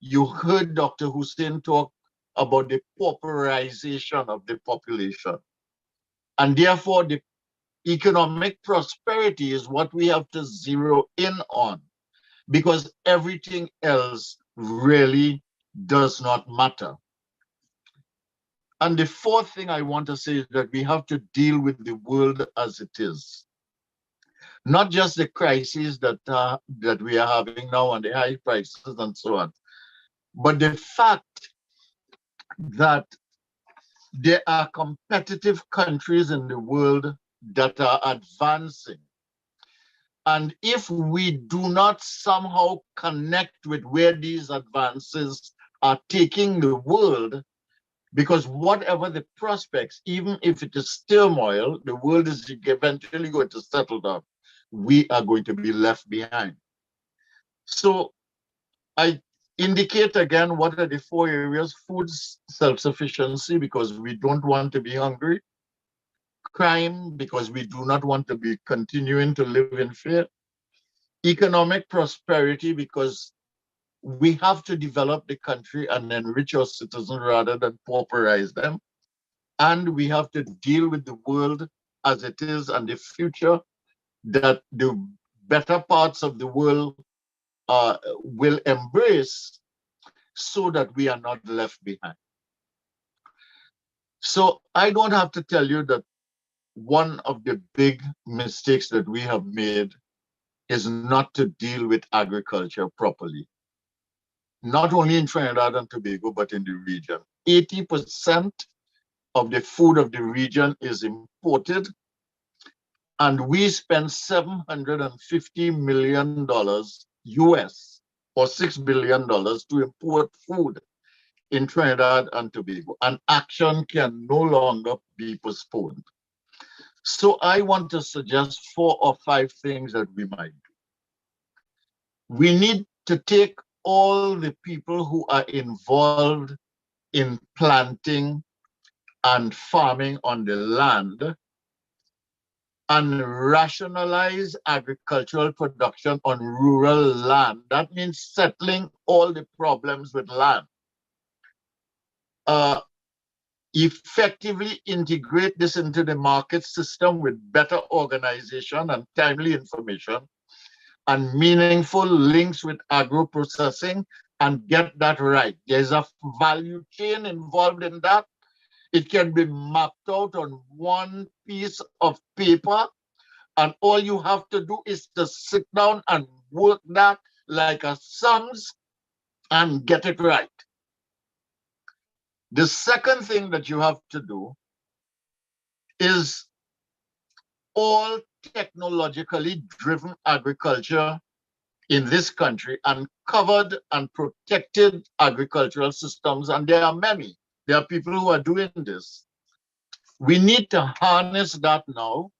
You heard Dr. Hussein talk about the pauperization of the population. And therefore, the economic prosperity is what we have to zero in on, because everything else really does not matter. And the fourth thing I want to say is that we have to deal with the world as it is. Not just the crises that we are having now and the high prices and so on, but the fact that there are competitive countries in the world that are advancing. And if we do not somehow connect with where these advances are taking the world, because whatever the prospects, even if it is turmoil, the world is eventually going to settle down. We are going to be left behind. So I indicate again what are the 4 areas: food self-sufficiency, because we don't want to be hungry; crime, because we do not want to be continuing to live in fear; economic prosperity, because we have to develop the country and enrich our citizens rather than pauperize them; and we have to deal with the world as it is and the future that the better parts of the world will embrace, so that we are not left behind. So I don't have to tell you that one of the big mistakes that we have made is not to deal with agriculture properly, not only in Trinidad and Tobago, but in the region. 80% of the food of the region is imported, and we spend $750 million US, or $6 billion, to import food in Trinidad and Tobago, and action can no longer be postponed. So I want to suggest 4 or 5 things that we might do. We need to take all the people who are involved in planting and farming on the land and rationalize agricultural production on rural land. That means settling all the problems with land. Effectively integrate this into the market system with better organization and timely information and meaningful links with agro-processing, and get that right. There's a value chain involved in that. It can be mapped out on one piece of paper, and all you have to do is to sit down and work that like a sums and get it right. The second thing that you have to do is all technologically driven agriculture in this country and covered and protected agricultural systems, and there are many. There are people who are doing this. We need to harness that now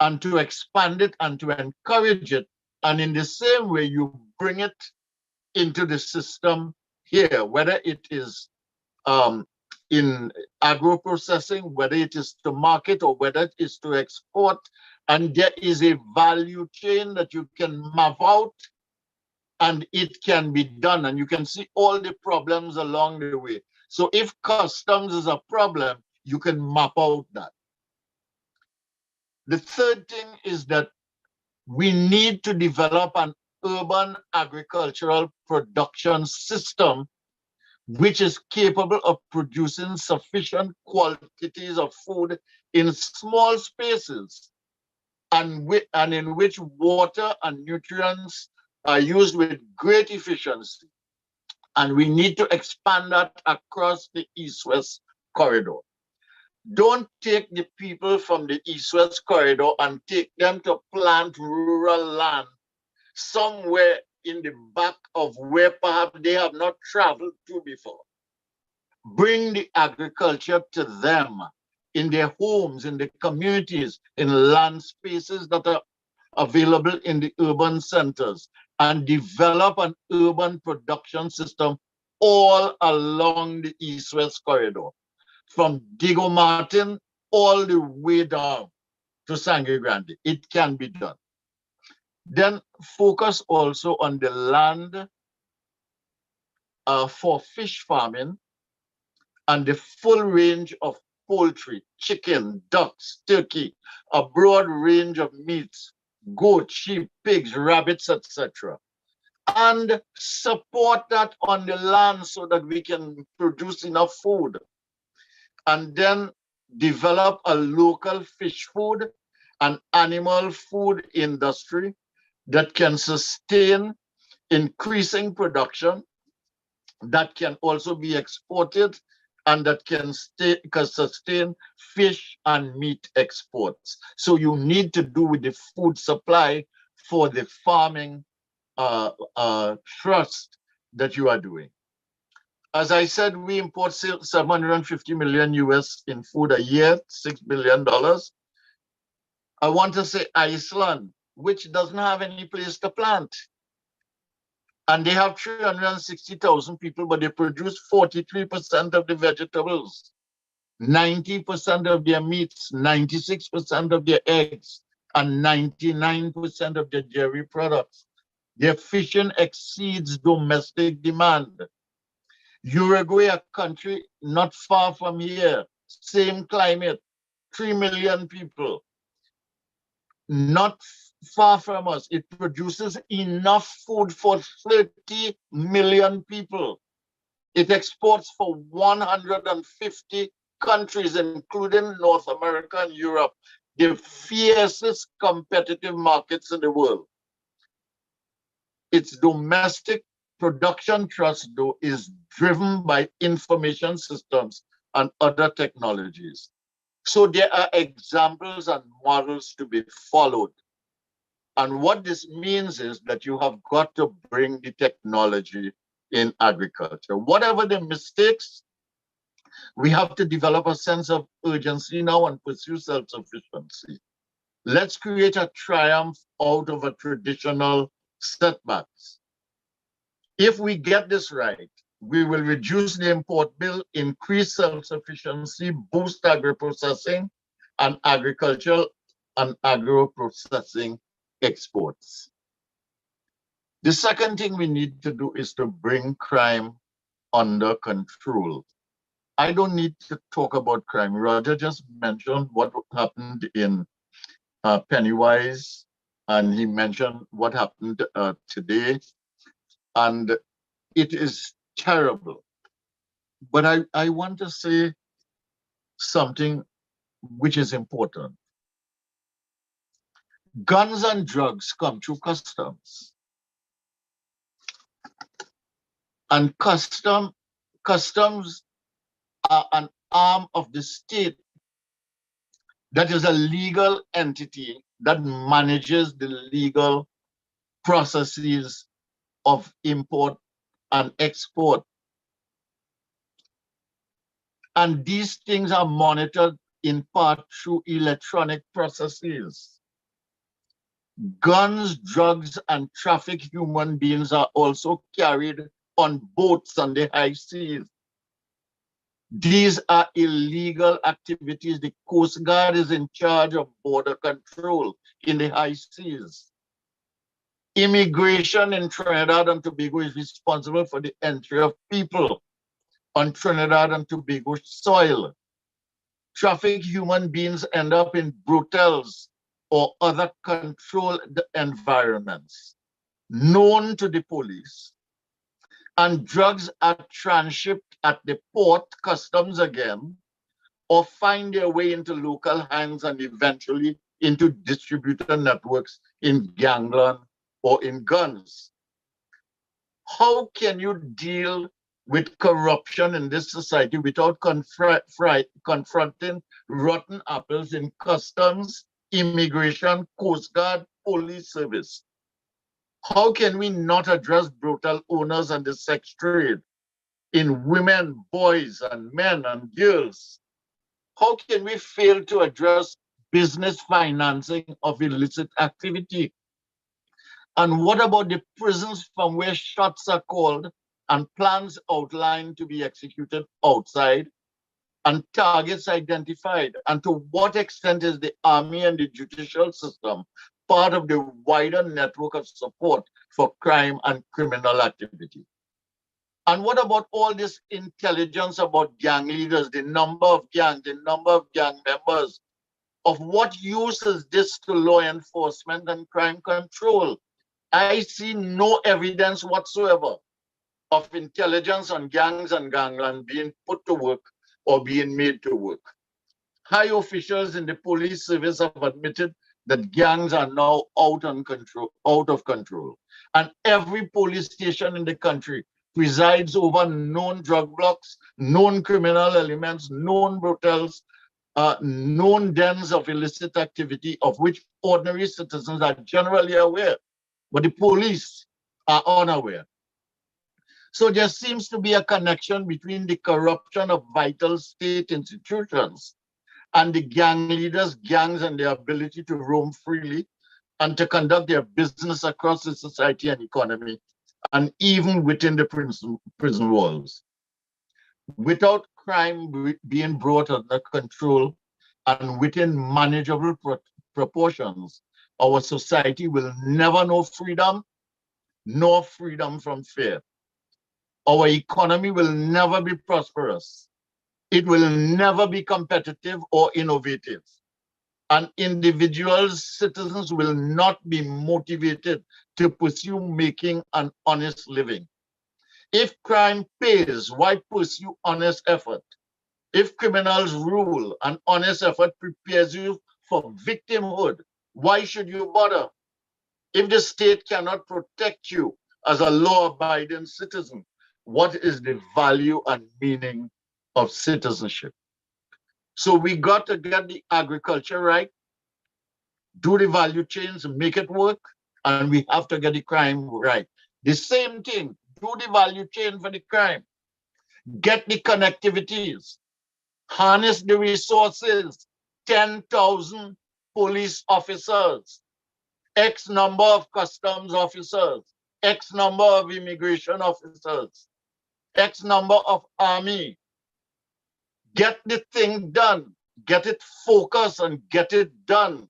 and to expand it and to encourage it. And in the same way, you bring it into the system here, whether it is in agro-processing, whether it is to market or whether it is to export, and there is a value chain that you can map out, and it can be done, and you can see all the problems along the way. So if customs is a problem, you can map out that. The third thing is that we need to develop an urban agricultural production system which is capable of producing sufficient quantities of food in small spaces, and in which water and nutrients are used with great efficiency. And we need to expand that across the East-West corridor. Don't take the people from the East-West corridor and take them to plant rural land somewhere in the back of where perhaps they have not traveled to before. Bring the agriculture to them in their homes, in the communities, in land spaces that are available in the urban centers, and develop an urban production system all along the East-West corridor, from Diego Martin all the way down to Sangre Grande. It can be done. Then focus also on the land for fish farming and the full range of poultry, chicken, ducks, turkey, a broad range of meats, goat, sheep, pigs, rabbits, etc. And support that on the land so that we can produce enough food. And then develop a local fish food and animal food industry that can sustain increasing production, that can also be exported and that can sustain fish and meat exports. So you need to do with the food supply for the farming trust that you are doing. As I said, we import 750 million US in food a year, $6 billion. I want to say Iceland, which doesn't have any place to plant. And they have 360,000 people, but they produce 43% of the vegetables, 90% of their meats, 96% of their eggs, and 99% of their dairy products. Their fishing exceeds domestic demand. Uruguay, a country not far from here, same climate, 3 million people, not far from us. It produces enough food for 30 million people. It exports for 150 countries, including North America and Europe, the fiercest competitive markets in the world. Its domestic production trust, though, is driven by information systems and other technologies. So there are examples and models to be followed. And what this means is that you have got to bring the technology in agriculture. Whatever the mistakes, we have to develop a sense of urgency now and pursue self-sufficiency. Let's create a triumph out of a traditional setbacks. If we get this right, we will reduce the import bill, increase self-sufficiency, boost agro-processing and agricultural and agro-processing exports. The second thing we need to do is to bring crime under control. I don't need to talk about crime. Roger just mentioned what happened in Pennywise, and he mentioned what happened today. And it is terrible. But I want to say something which is important. Guns and drugs come through customs. And customs are an arm of the state that is a legal entity that manages the legal processes of import and export. And these things are monitored in part through electronic processes. Guns, drugs, and trafficked human beings are also carried on boats on the high seas. These are illegal activities. The Coast Guard is in charge of border control in the high seas. Immigration in Trinidad and Tobago is responsible for the entry of people on Trinidad and Tobago soil. Trafficked human beings end up in brothels or other controlled environments known to the police. And drugs are transshipped at the port, customs again, or find their way into local hands and eventually into distributor networks in gangland or in guns. How can you deal with corruption in this society without confronting rotten apples in customs, immigration, Coast Guard, police service? How can we not address brutal owners and the sex trade in women, boys, and men and girls? How can we fail to address business financing of illicit activity? And what about the prisons from where shots are called and plans outlined to be executed outside and targets identified? And to what extent is the army and the judicial system part of the wider network of support for crime and criminal activity? And what about all this intelligence about gang leaders, the number of gangs, the number of gang members? Of what use is this to law enforcement and crime control? I see no evidence whatsoever of intelligence on gangs and gangland being put to work or being made to work. High officials in the police service have admitted that gangs are now out of control. And every police station in the country presides over known drug blocks, known criminal elements, known brutals, known dens of illicit activity of which ordinary citizens are generally aware, but the police are unaware. So there seems to be a connection between the corruption of vital state institutions and the gang leaders, gangs, and their ability to roam freely and to conduct their business across the society and economy, and even within the prison walls. Without crime being brought under control and within manageable proportions, our society will never know freedom, nor freedom from fear. Our economy will never be prosperous. It will never be competitive or innovative. And individuals, citizens will not be motivated to pursue making an honest living. If crime pays, why pursue honest effort? If criminals rule and honest effort prepares you for victimhood, why should you bother? If the state cannot protect you as a law-abiding citizen, what is the value and meaning of citizenship? So we got to get the agriculture right, do the value chains, make it work, and we have to get the crime right. The same thing, do the value chain for the crime, get the connectivities, harness the resources, 10,000 police officers, X number of customs officers, X number of immigration officers, X number of army. Get the thing done, get it focused and get it done.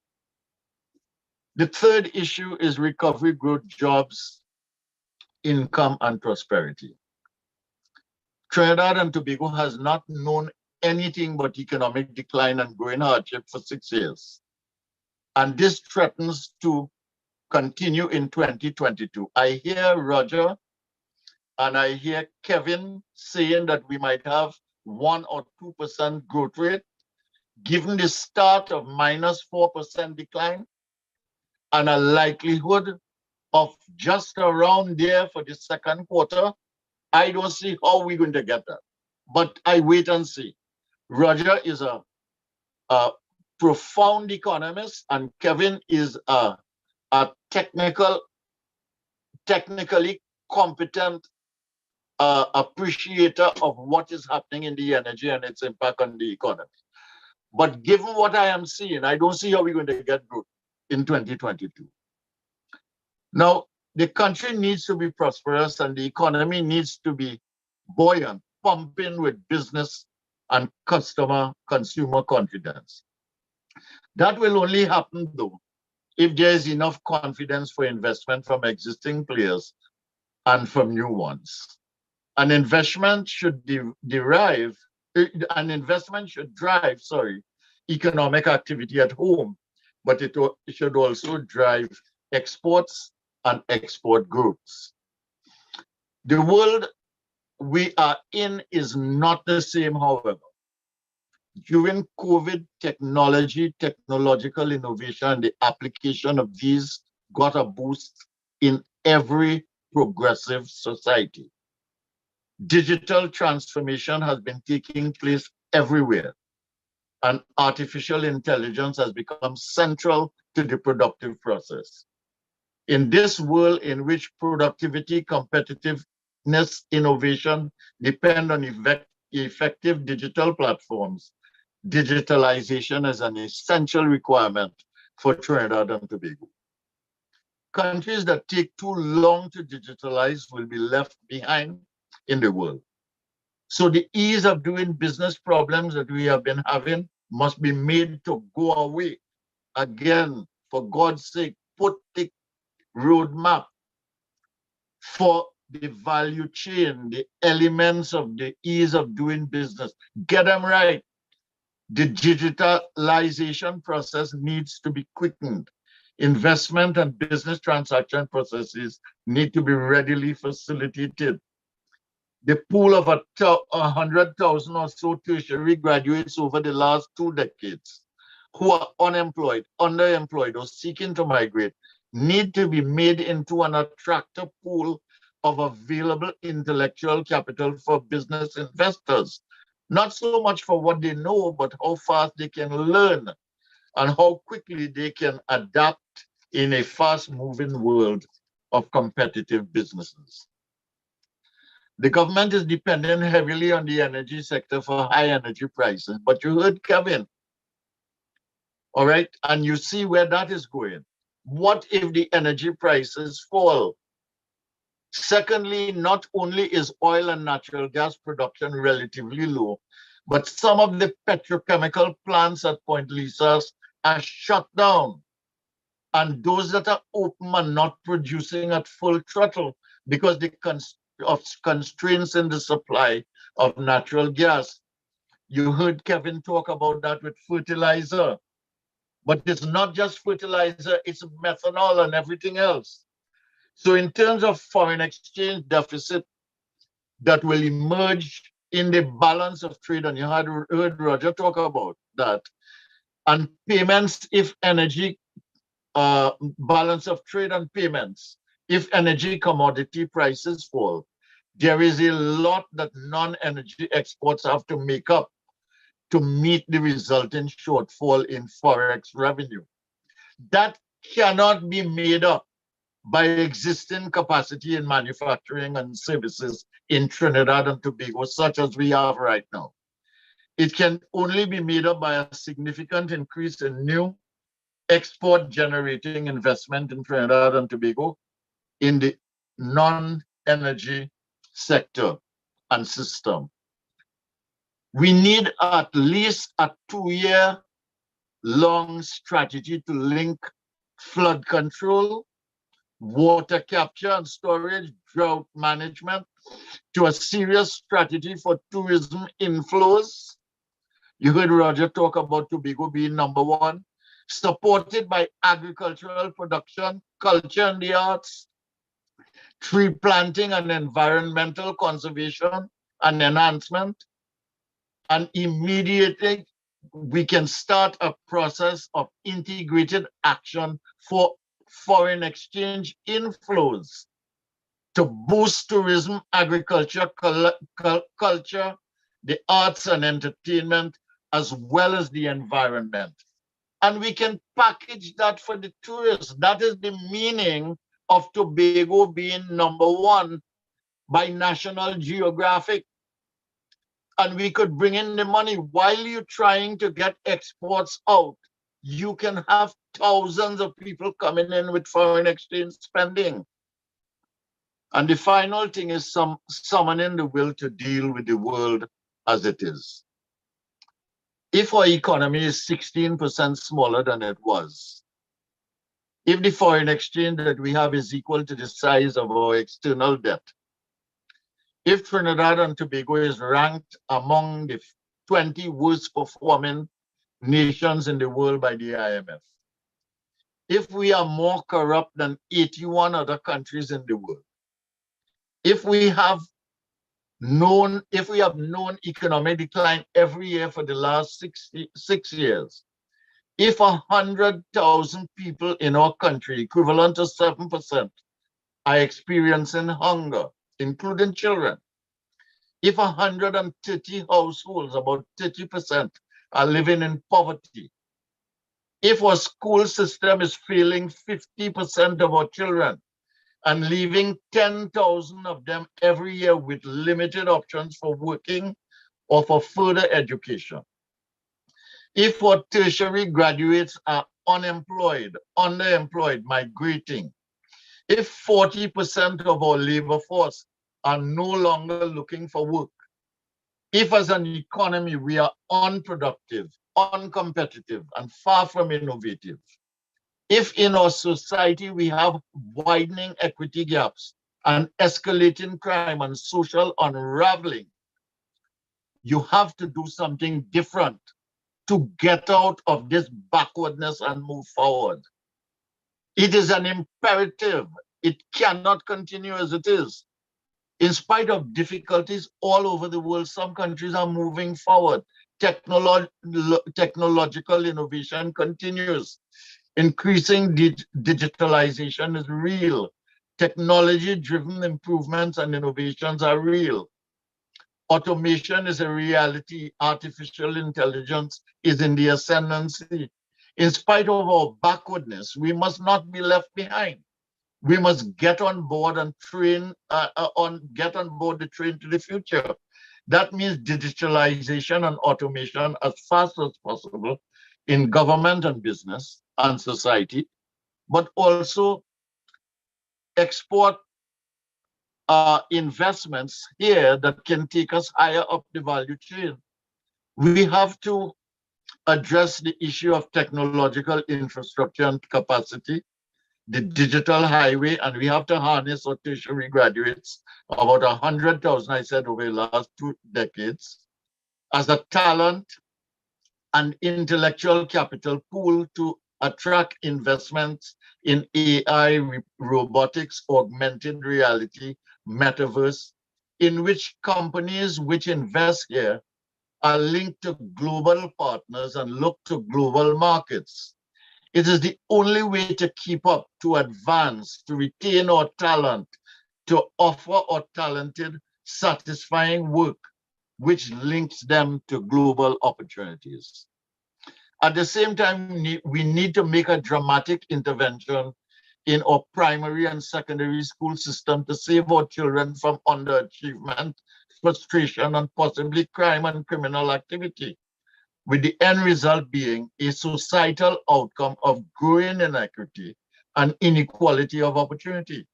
The third issue is recovery, growth, jobs, income, and prosperity. Trinidad and Tobago has not known anything but economic decline and growing hardship for 6 years. And this threatens to continue in 2022. I hear Roger and I hear Kevin saying that we might have 1 or 2% growth rate, given the start of -4% decline and a likelihood of just around there for the second quarter. I don't see how we're going to get that, but I wait and see. Roger is a profound economist, and Kevin is a technically competent appreciator of what is happening in the energy and its impact on the economy. But given what I am seeing, I don't see how we're going to get growth in 2022. Now, the country needs to be prosperous and the economy needs to be buoyant, pumping with business and consumer confidence. That will only happen, though, if there is enough confidence for investment from existing players and from new ones. An investment should drive economic activity at home, but it should also drive exports and export growth. The world we are in is not the same, however. During COVID, technological innovation, and the application of these got a boost in every progressive society. Digital transformation has been taking place everywhere, and artificial intelligence has become central to the productive process. In this world in which productivity, competitiveness, innovation depend on effective digital platforms, digitalization is an essential requirement for Trinidad and Tobago. Countries that take too long to digitalize will be left behind in the world. So the ease of doing business problems that we have been having must be made to go away. Again, for God's sake, put the roadmap for the value chain, the elements of the ease of doing business. Get them right. The digitalization process needs to be quickened. Investment and business transaction processes need to be readily facilitated. The pool of 100,000 or so tertiary graduates over the last 2 decades who are unemployed, underemployed, or seeking to migrate need to be made into an attractive pool of available intellectual capital for business investors. Not so much for what they know, but how fast they can learn and how quickly they can adapt in a fast-moving world of competitive businesses. The government is dependent heavily on the energy sector for high energy prices, but you heard Kevin, all right? And you see where that is going. What if the energy prices fall? Secondly, not only is oil and natural gas production relatively low, but some of the petrochemical plants at Point Lisas are shut down. And those that are open are not producing at full throttle because of constraints in the supply of natural gas. You heard Kevin talk about that with fertilizer. But it's not just fertilizer, it's methanol and everything else. So in terms of foreign exchange deficit that will emerge in the balance of trade, and you had heard Roger talk about that, and payments if energy, balance of trade and payments, if energy commodity prices fall, there is a lot that non-energy exports have to make up to meet the resulting shortfall in forex revenue. That cannot be made up by existing capacity in manufacturing and services in Trinidad and Tobago, such as we have right now. It can only be made up by a significant increase in new export-generating investment in Trinidad and Tobago in the non-energy sector and system. We need at least a 2-year long strategy to link flood control, water capture and storage, drought management, to a serious strategy for tourism inflows. You heard Roger talk about Tobago being #1, supported by agricultural production, culture and the arts, tree planting and environmental conservation and enhancement. And immediately we can start a process of integrated action for foreign exchange inflows to boost tourism, agriculture, culture, the arts and entertainment, as well as the environment. And we can package that for the tourists. That is the meaning of Tobago being #1 by National Geographic. And we could bring in the money while you're trying to get exports out. You can have thousands of people coming in with foreign exchange spending. And the final thing is summoning the will to deal with the world as it is. If our economy is 16% smaller than it was, if the foreign exchange that we have is equal to the size of our external debt, if Trinidad and Tobago is ranked among the 20 worst performing nations in the world by the IMF, if we are more corrupt than 81 other countries in the world, if we have known economic decline every year for the last 6 years, if 100,000 people in our country, equivalent to 7%, are experiencing hunger, including children, if 130 households, about 30%, are living in poverty, if our school system is failing 50% of our children and leaving 10,000 of them every year with limited options for working or for further education, if our tertiary graduates are unemployed, underemployed, migrating, if 40% of our labor force are no longer looking for work, if as an economy we are unproductive, uncompetitive, and far from innovative, if in our society we have widening equity gaps and escalating crime and social unraveling, you have to do something different to get out of this backwardness and move forward. It is an imperative. It cannot continue as it is. In spite of difficulties all over the world, some countries are moving forward. Technological innovation continues. Increasing digitalization is real. Technology-driven improvements and innovations are real. Automation is a reality. Artificial intelligence is in the ascendancy. In spite of our backwardness, we must not be left behind. We must get on board and get on board the train to the future. That means digitalization and automation as fast as possible in government and business and society, but also export investments here that can take us higher up the value chain. We have to address the issue of technological infrastructure and capacity, the digital highway, and we have to harness our tertiary graduates, about 100,000, I said, over the last 2 decades, as a talent and intellectual capital pool to attract investments in AI, robotics, augmented reality, metaverse, in which companies which invest here are linked to global partners and look to global markets. It is the only way to keep up, to advance, to retain our talent, to offer our talented, satisfying work, which links them to global opportunities. At the same time, we need to make a dramatic intervention in our primary and secondary school system to save our children from underachievement, frustration, and possibly crime and criminal activity, with the end result being a societal outcome of growing inequity and inequality of opportunity.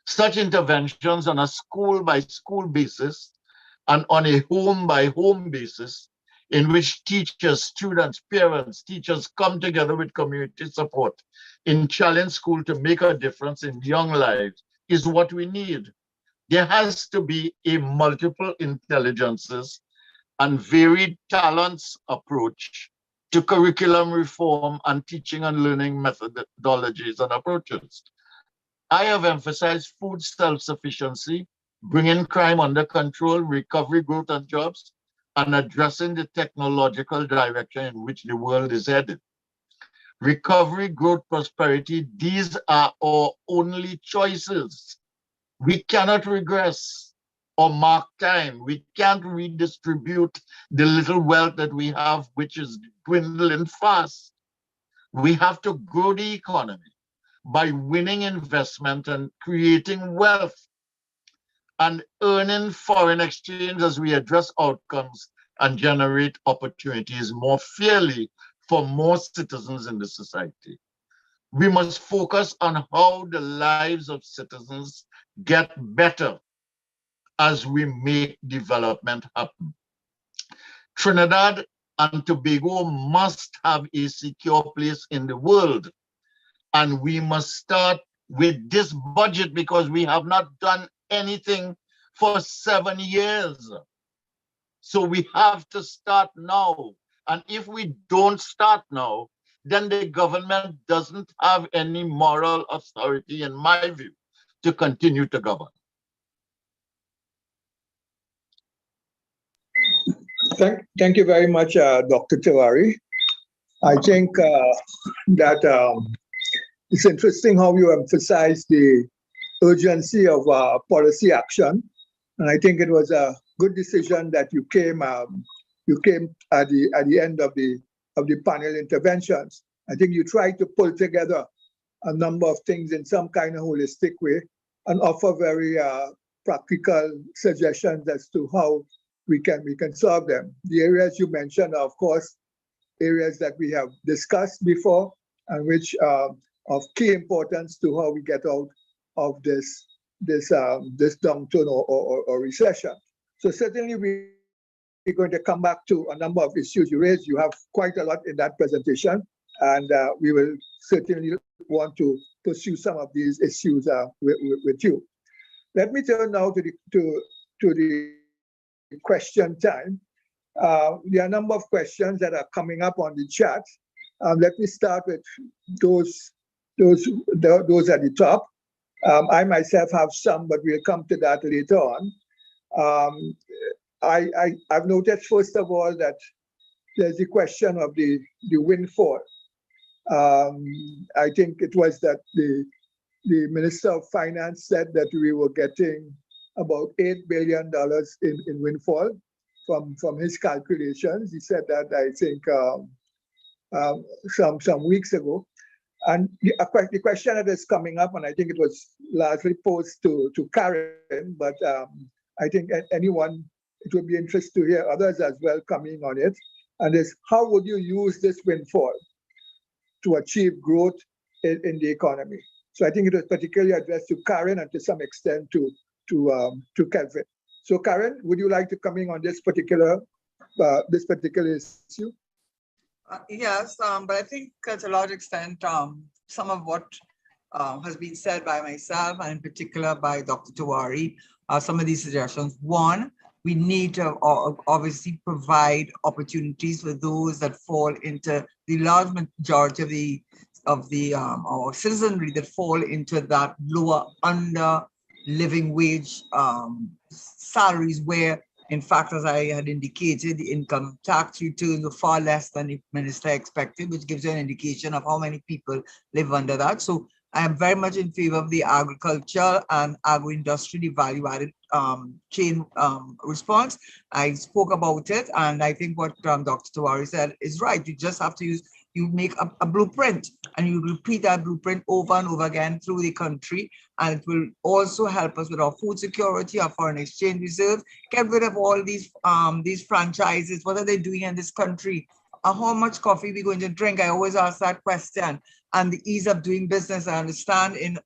Such interventions on a school-by-school basis and on a home-by-home basis, in which teachers, students, parents, teachers come together with community support in challenge school to make a difference in young lives, is what we need. There has to be a multiple intelligences and varied talents approach to curriculum reform and teaching and learning methodologies and approaches. I have emphasized food self-sufficiency, bringing crime under control, recovery, growth, and jobs, and addressing the technological direction in which the world is headed. Recovery, growth, prosperity, these are our only choices. We cannot regress or mark time. We can't redistribute the little wealth that we have, which is dwindling fast. We have to grow the economy by winning investment and creating wealth and earning foreign exchange as we address outcomes and generate opportunities more fairly for more citizens in the society. We must focus on how the lives of citizens get better as we make development happen. Trinidad and Tobago must have a secure place in the world. And we must start with this budget because we have not done anything for 7 years. So we have to start now. And if we don't start now, then the government doesn't have any moral authority, in my view, to continue to govern. Thank you very much, Dr. Tiwari. I think that it's interesting how you emphasize the urgency of policy action, and I think it was a good decision that you came at the end of the panel interventions. I think you tried to pull together a number of things in some kind of holistic way and offer very practical suggestions as to how we can solve them. The areas you mentioned are, of course, areas that we have discussed before and which are of key importance to how we get out of this downturn or recession. So certainly we're going to come back to a number of issues you raised. You have quite a lot in that presentation, and we will certainly want to pursue some of these issues with you. Let me turn now to the question time. There are a number of questions that are coming up on the chat. Let me start with those at the top. I myself have some, but we'll come to that later on. I've noticed, first of all, that there's the question of the windfall. I think it was that the Minister of Finance said that we were getting about $8 billion in windfall from his calculations. He said that, I think, some weeks ago. And the question that is coming up, and I think it was largely posed to Karen, but I think anyone, it would be interesting to hear others as well coming on it, and is how would you use this windfall to achieve growth in the economy? So I think it was particularly addressed to Karen and to some extent to Kelvin. So Karen, would you like to come in on this particular issue? Yes, but I think to a large extent, some of what has been said by myself and in particular by Dr. Tawari, some of these suggestions. One, we need to obviously provide opportunities for those that fall into the large majority of the our citizenry that fall into that lower under living wage salaries, where in fact, as I had indicated, the income tax returns were far less than the minister expected, which gives you an indication of how many people live under that. So I am very much in favor of the agriculture and agro-industry, the value-added chain response. I spoke about it, and I think what Dr. Tawari said is right. You just have to you make a blueprint, and you repeat that blueprint over and over again through the country, and it will also help us with our food security, our foreign exchange reserves, get rid of all these franchises. What are they doing in this country? How much coffee we going to drink? I always ask that question. And the ease of doing business, I understand in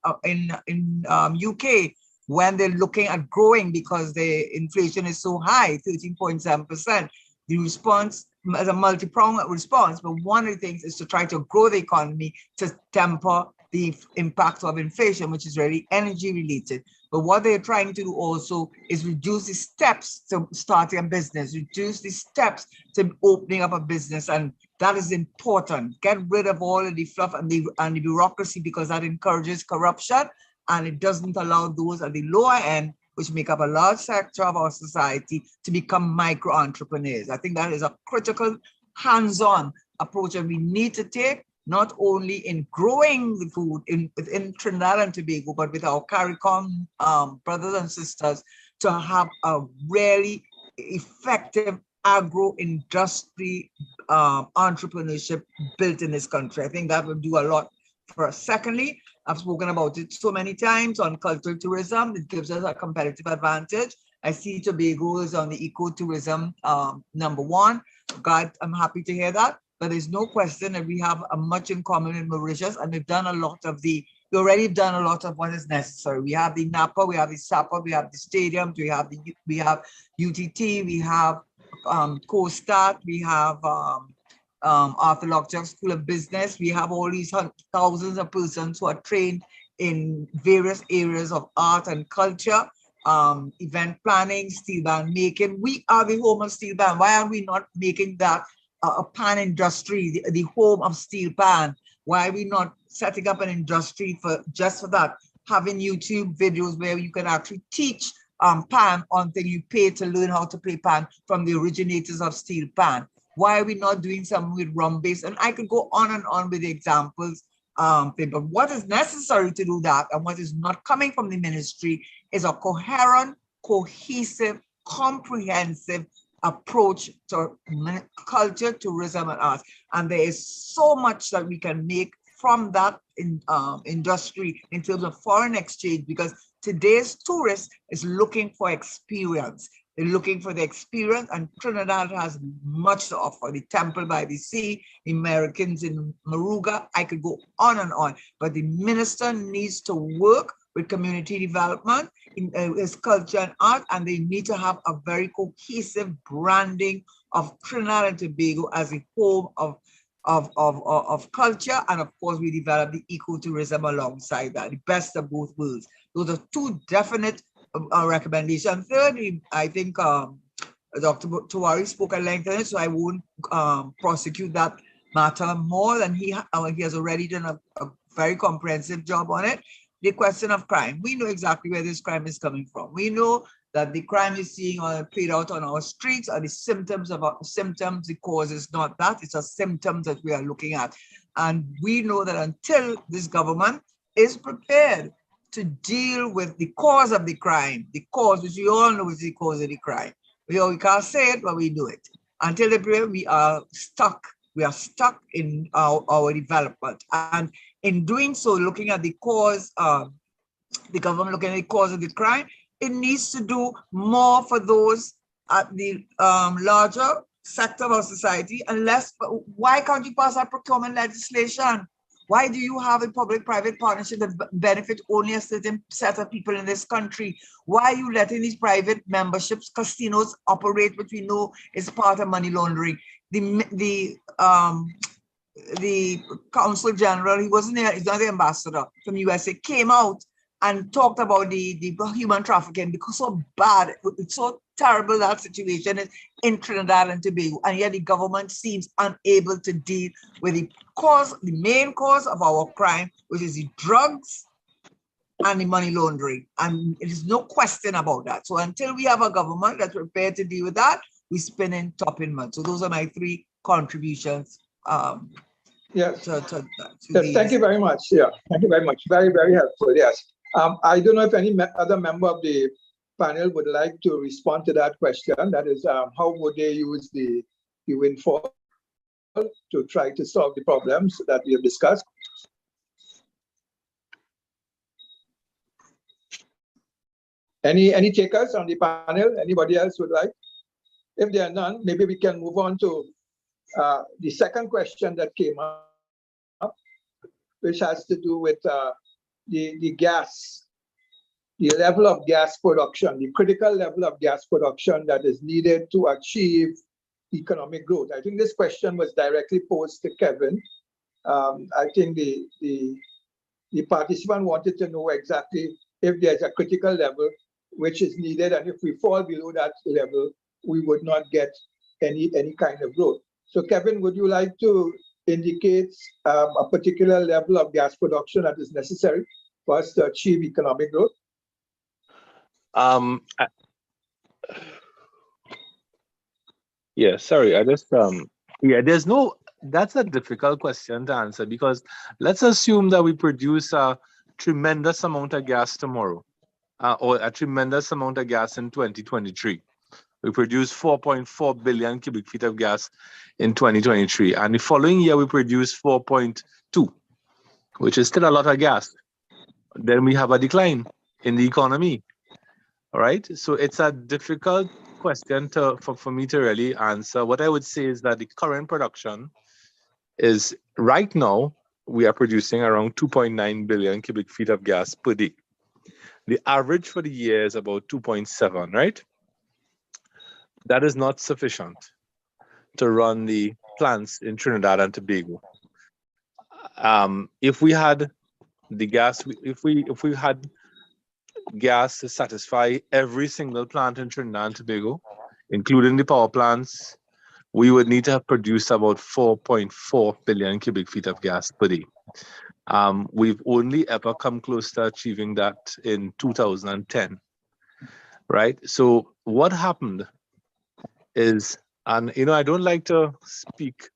UK, when they're looking at growing because the inflation is so high, 13.7%, the response is a multi-pronged response, but one of the things is to try to grow the economy to temper the impact of inflation, which is really energy related. But what they're trying to do also is reduce the steps to starting a business, reduce the steps to opening up a business, and that is important. Get rid of all of the fluff and the bureaucracy, because that encourages corruption and it doesn't allow those at the lower end, which make up a large sector of our society, to become micro entrepreneurs. I think that is a critical hands-on approach that we need to take, not only in growing the food within Trinidad and Tobago, but with our CARICOM brothers and sisters, to have a really effective agro-industry entrepreneurship built in this country. I think that will do a lot for us. Secondly, I've spoken about it so many times on cultural tourism. It gives us a competitive advantage. I see Tobago is on the ecotourism #1. God, I'm happy to hear that. But there's no question that we have a much in common in Mauritius, and we've done a lot of we already done a lot of what is necessary. We have the Napa, we have the SAPA, we have the stadiums, we have UTT, we have CoStat, we have Arthur Lockjack School of Business. We have all these thousands of persons who are trained in various areas of art and culture, event planning, steel band making. We are the home of steel band. Why are we not making that a pan industry, the home of steel pan? Why are we not setting up an industry just for that? Having YouTube videos where you can actually teach pan until you pay to learn how to play pan from the originators of steel pan. Why are we not doing something with rum-based? And I could go on and on with the examples. But what is necessary to do that, and what is not coming from the ministry, is a coherent, cohesive, comprehensive approach to culture, tourism, and arts. And there is so much that we can make from that industry in terms of foreign exchange, because today's tourist is looking for experience. They're looking for the experience, and Trinidad has much to offer. The Temple by the Sea, the Americans in Moruga, I could go on and on. But the minister needs to work with community development in his culture and art, and they need to have a very cohesive branding of Trinidad and Tobago as a home of culture. And of course, we develop the ecotourism alongside that, the best of both worlds. Those are two definite recommendation. Thirdly, I think Dr. Tawari spoke at length on it, so I won't prosecute that matter more than he has already done a very comprehensive job on it. The question of crime. We know exactly where this crime is coming from. We know that the crime is seeing played out on our streets are the symptoms of our symptoms. The cause is not that, it's a symptom that we are looking at. And we know that until this government is prepared to deal with the cause of the crime, the cause, which we all know is the cause of the crime. We can't say it, but we do it. Until the period, we are stuck. We are stuck in our development. And in doing so, looking at the cause, the government looking at the cause of the crime, it needs to do more for those at the larger sector of our society, and less. Why can't you pass that procurement legislation? Why do you have a public-private partnership that benefit only a certain set of people in this country? Why are you letting these private memberships, casinos operate, which we know is part of money laundering? The Consul General, he wasn't there, he's not the ambassador from USA, came out and talked about the human trafficking, because so bad, it's so terrible that situation is in Trinidad and Tobago, and yet the government seems unable to deal with the cause, the main cause of our crime, which is the drugs and the money laundering. And it is no question about that. So until we have a government that's prepared to deal with that, we spin in top in mud. So those are my three contributions. Yes. Yes, thank you very much. Yeah, thank you very much. Very, very helpful. Yes. I don't know if any other member of the panel would like to respond to that question. That is, how would they use the windfall to try to solve the problems that we have discussed? Any takers on the panel? Anybody else would like? If there are none, maybe we can move on to the second question that came up, which has to do with the gas, the level of gas production, the critical level of gas production that is needed to achieve economic growth. I think this question was directly posed to Kevin. I think the participant wanted to know exactly if there's a critical level which is needed, and if we fall below that level, we would not get any kind of growth. So Kevin, would you like to indicate a particular level of gas production that is necessary for us to achieve economic growth? Yeah, sorry, I just yeah, there's no, that's a difficult question to answer, because let's assume that we produce a tremendous amount of gas tomorrow, or a tremendous amount of gas in 2023. We produce 4.4 billion cubic feet of gas in 2023. And the following year, we produce 4.2, which is still a lot of gas. Then we have a decline in the economy. All right. So it's a difficult question for me to really answer. What I would say is that the current production is, right now, we are producing around 2.9 billion cubic feet of gas per day. The average for the year is about 2.7, right? That is not sufficient to run the plants in Trinidad and Tobago. If we had the gas, if we had gas to satisfy every single plant in Trinidad and Tobago, including the power plants, we would need to have produced about 4.4 billion cubic feet of gas per day. We've only ever come close to achieving that in 2010, right? So what happened is, and I don't like to speak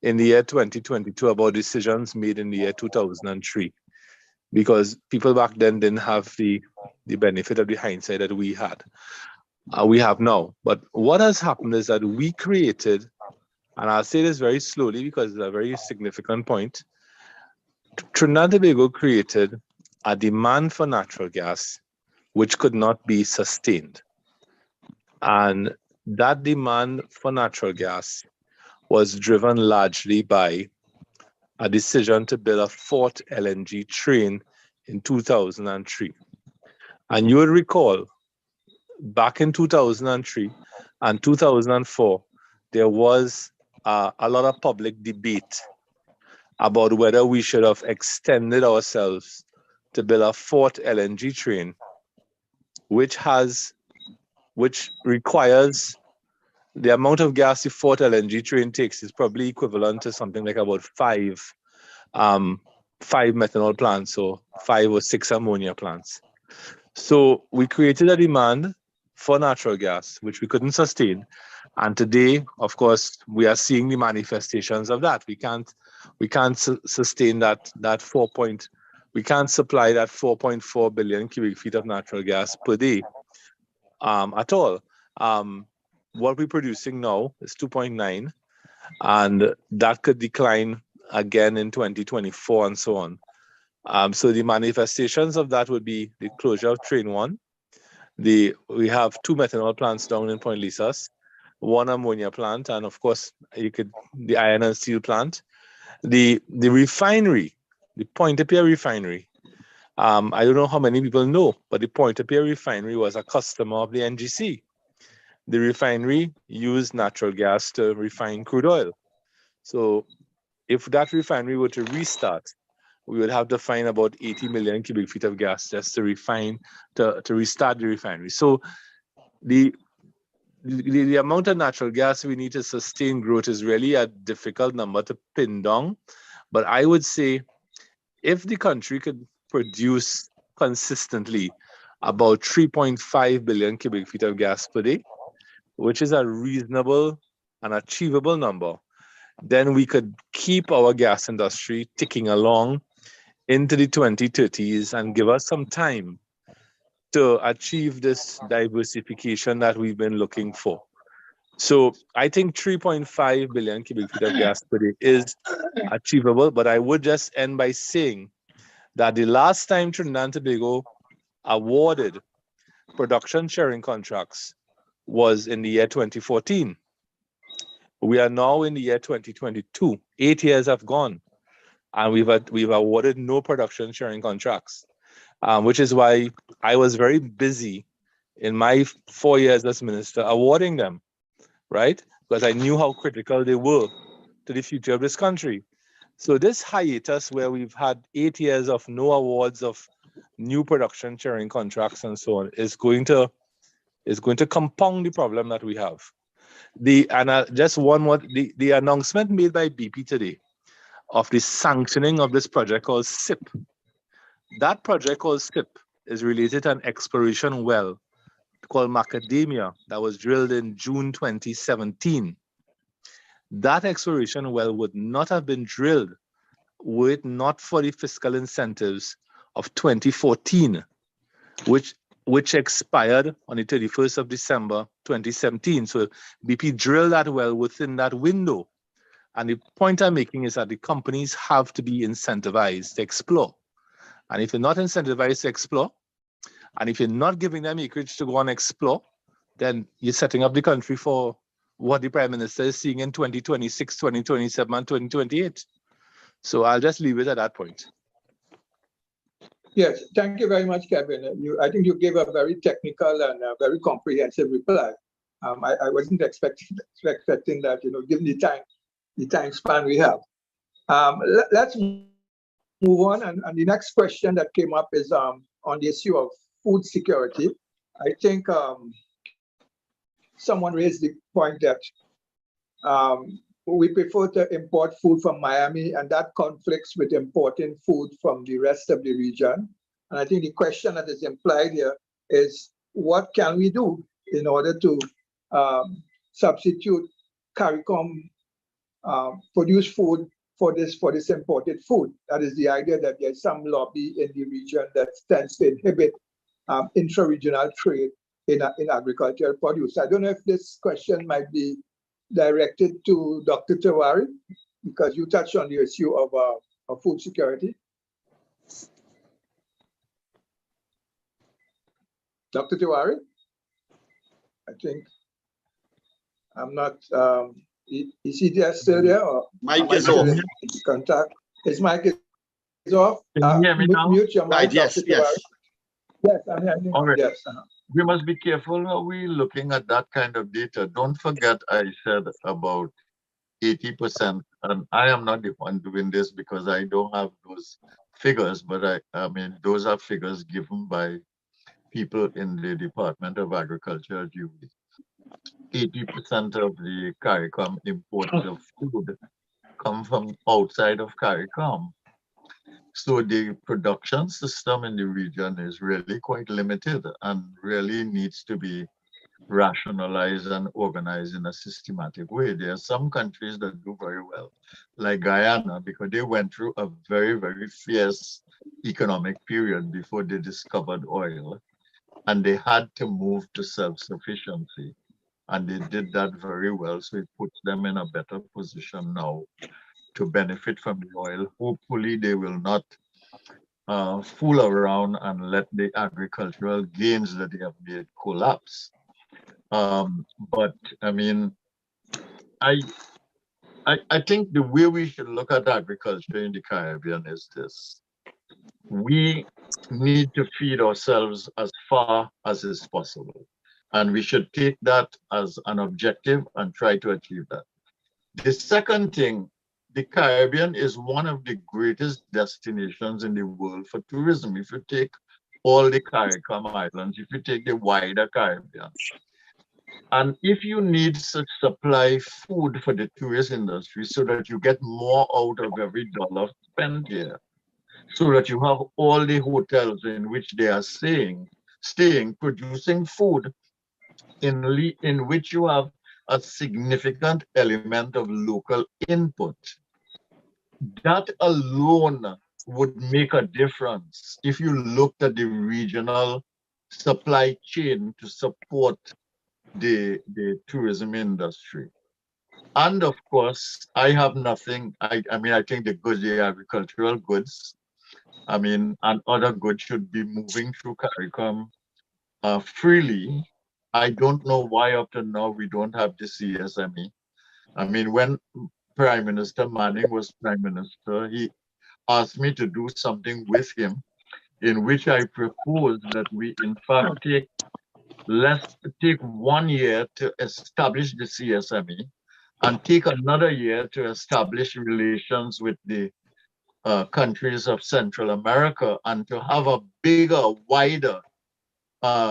in the year 2022 about decisions made in the year 2003, because people back then didn't have the benefit of the hindsight that we had. We have now. But what has happened is that we created, and I'll say this very slowly because it's a very significant point, Trinidad and Tobago created a demand for natural gas which could not be sustained. And that demand for natural gas was driven largely by a decision to build a fourth LNG train in 2003. And you will recall, back in 2003 and 2004, there was a lot of public debate about whether we should have extended ourselves to build a fourth LNG train, which requires the amount of gas the fourth LNG train takes is probably equivalent to something like about five methanol plants, or 5 or 6 ammonia plants. So we created a demand for natural gas, which we couldn't sustain. And today, of course, we are seeing the manifestations of that. We can't sustain that we can't supply that 4.4 billion cubic feet of natural gas per day at all. What we're producing now is 2.9, and that could decline again in 2024 and so on. So the manifestations of that would be the closure of Train 1. We have 2 methanol plants down in Point Lisas, 1 ammonia plant, and of course, the iron and steel plant. The refinery, the Pointe-à-Pierre refinery, I don't know how many people know, but the Pointe-à-Pierre refinery was a customer of the NGC. The refinery used natural gas to refine crude oil. So if that refinery were to restart, we would have to find about 80 million cubic feet of gas just to restart the refinery. So the amount of natural gas we need to sustain growth is really a difficult number to pin down. But I would say if the country could produce consistently about 3.5 billion cubic feet of gas per day, which is a reasonable and achievable number, then we could keep our gas industry ticking along into the 2030s and give us some time to achieve this diversification that we've been looking for. So I think 3.5 billion cubic feet of gas per day is achievable, but I would just end by saying that the last time Trinidad and Tobago awarded production sharing contracts was in the year 2014. We are now in the year 2022. 8 years have gone, and we've awarded no production sharing contracts, which is why I was very busy in my 4 years as minister awarding them, right? Because I knew how critical they were to the future of this country. So this hiatus where we've had 8 years of no awards of new production sharing contracts and so on is going to compound the problem that we have. Just one more, the announcement made by BP today of the sanctioning of this project called SIP. That project called SIP is related to an exploration well called Macadamia that was drilled in June 2017. That exploration well would not have been drilled were it not for the fiscal incentives of 2014, which expired on the 31st of December 2017. So BP drilled that well within that window. And the point I'm making is that the companies have to be incentivized to explore. And if you're not incentivized to explore, and if you're not giving them acreage to go and explore, then you're setting up the country for what the Prime Minister is seeing in 2026, 2027, and 2028. So I'll just leave it at that point. Yes, thank you very much, Kevin. I think you gave a very technical and a very comprehensive reply. I wasn't expecting that, given the time span we have. Let's move on. And the next question that came up is on the issue of food security. I think someone raised the point that we prefer to import food from Miami, and that conflicts with importing food from the rest of the region. And I think the question that is implied here is, what can we do in order to substitute CARICOM produced food for this imported food? That is the idea that there's some lobby in the region that tends to inhibit intra-regional trade in agricultural produce. I don't know if this question might be directed to Dr. Tiwari, because you touched on the issue of food security. Dr. Tiwari? I think I'm not, is he there still there? Or mic is off. Contact. His mic is off. Can you hear me now? Mute your mic, Right, yes, Dr. yes. Tiwari. Yes, I'm hearing you. All right. Yes. We must be careful how we looking at that kind of data. Don't forget I said about 80%, and I am not the one doing this because I don't have those figures, but I mean, those are figures given by people in the Department of Agriculture at UV. 80% of the CARICOM imports of food come from outside of CARICOM. So the production system in the region is really quite limited and really needs to be rationalized and organized in a systematic way. There are some countries that do very well, like Guyana, because they went through a very, very fierce economic period before they discovered oil, and they had to move to self-sufficiency. And they did that very well. So it puts them in a better position now to benefit from the oil. Hopefully, they will not fool around and let the agricultural gains that they have made collapse. But I mean, I, I think the way we should look at agriculture in the Caribbean is this. We need to feed ourselves as far as is possible. And we should take that as an objective and try to achieve that. The second thing, the Caribbean is one of the greatest destinations in the world for tourism. If you take all the CARICOM islands, if you take the wider Caribbean, and if you need to supply food for the tourist industry so that you get more out of every dollar spent here, so that you have all the hotels in which they are staying, producing food in which you have a significant element of local input. That alone would make a difference if you looked at the regional supply chain to support the tourism industry. And of course, I have nothing, I mean, I think the goods, the agricultural goods, I mean, and other goods should be moving through CARICOM freely. I don't know why up to now we don't have the CSME. I mean, when Prime Minister Manning was Prime Minister, he asked me to do something with him in which I proposed that we in fact take 1 year to establish the CSME and take another year to establish relations with the countries of Central America and to have a bigger, wider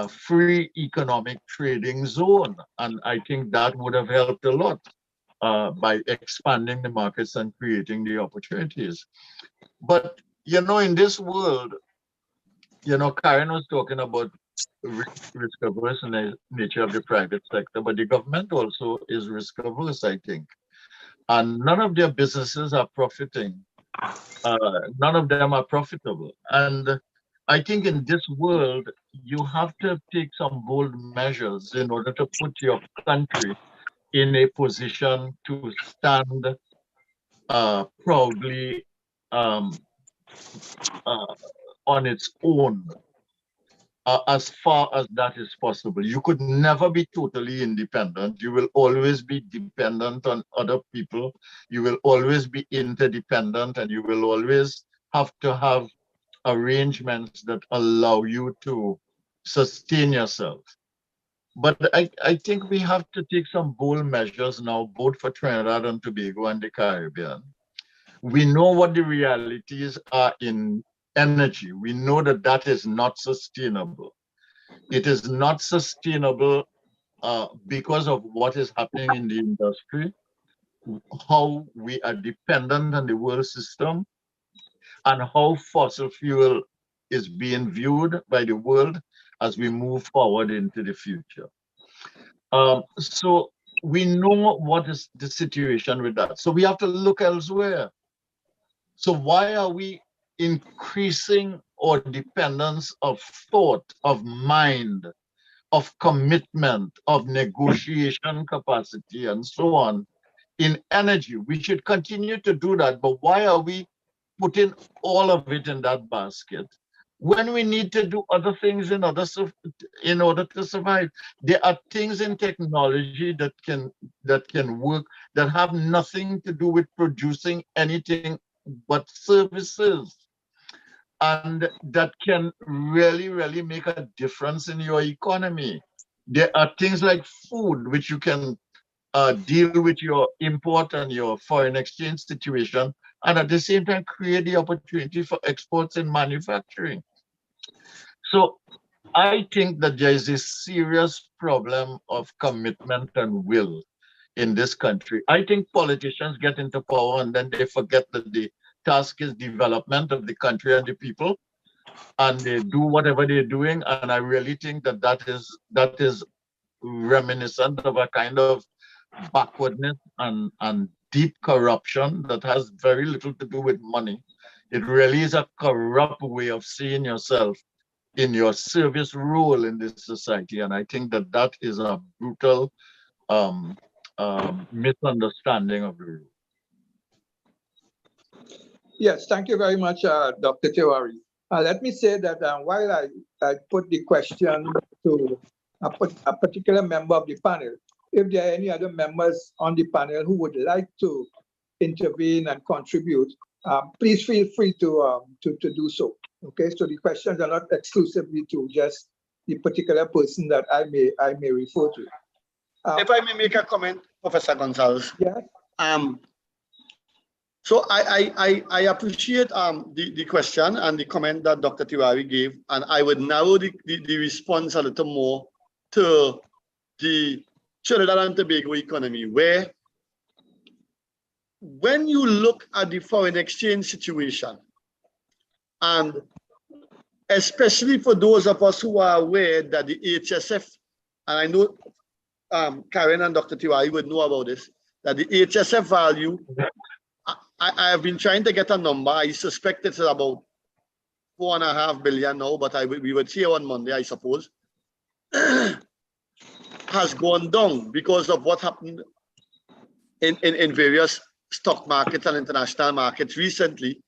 free economic trading zone. And I think that would have helped a lot by expanding the markets and creating the opportunities. But, you know, in this world, you know, Karen was talking about risk averse nature of the private sector, but the government also is risk averse, I think. And none of their businesses are profiting. None of them are profitable. And I think in this world, you have to take some bold measures in order to put your country in a position to stand proudly on its own as far as that is possible. You could never be totally independent. You will always be dependent on other people. You will always be interdependent, and you will always have to have arrangements that allow you to sustain yourself. But I think we have to take some bold measures now, both for Trinidad and Tobago and the Caribbean. We know what the realities are in energy. We know that that is not sustainable. It is not sustainable because of what is happening in the industry, how we are dependent on the world system, and how fossil fuel is being viewed by the world as we move forward into the future. So we know what is the situation with that. So we have to look elsewhere. So why are we increasing our dependence of thought, of mind, of commitment, of negotiation capacity, and so on in energy? We should continue to do that, but why are we putting all of it in that basket when we need to do other things in order to survive? There are things in technology that can work that have nothing to do with producing anything but services, and that can really, really make a difference in your economy. There are things like food, which you can deal with your import and your foreign exchange situation, and at the same time create the opportunity for exports and manufacturing. So I think that there is a serious problem of commitment and will in this country. I think politicians get into power and then they forget that the task is development of the country and the people, and they do whatever they're doing. And I really think that that is reminiscent of a kind of backwardness and deep corruption that has very little to do with money. It really is a corrupt way of seeing yourself in your service role in this society. And I think that that is a brutal misunderstanding of the rule. Yes, thank you very much, Dr. Tiwari. Let me say that while I put the question to a particular member of the panel, if there are any other members on the panel who would like to intervene and contribute, please feel free to do so. Okay, so the questions are not exclusively to just the particular person that I may refer to. If I may make a comment, Professor Gonzalez. Yeah. So I appreciate the question and the comment that Dr. Tiwari gave, and I would narrow the response a little more to the Trinidad and Tobago economy, where when you look at the foreign exchange situation, and especially for those of us who are aware that the HSF, and I know Karen and Dr. Tiwari would know about this, that the HSF value, I have been trying to get a number. I suspect it's about 4.5 billion now, but we would see on Monday, I suppose, has gone down because of what happened in various stock markets and international markets recently.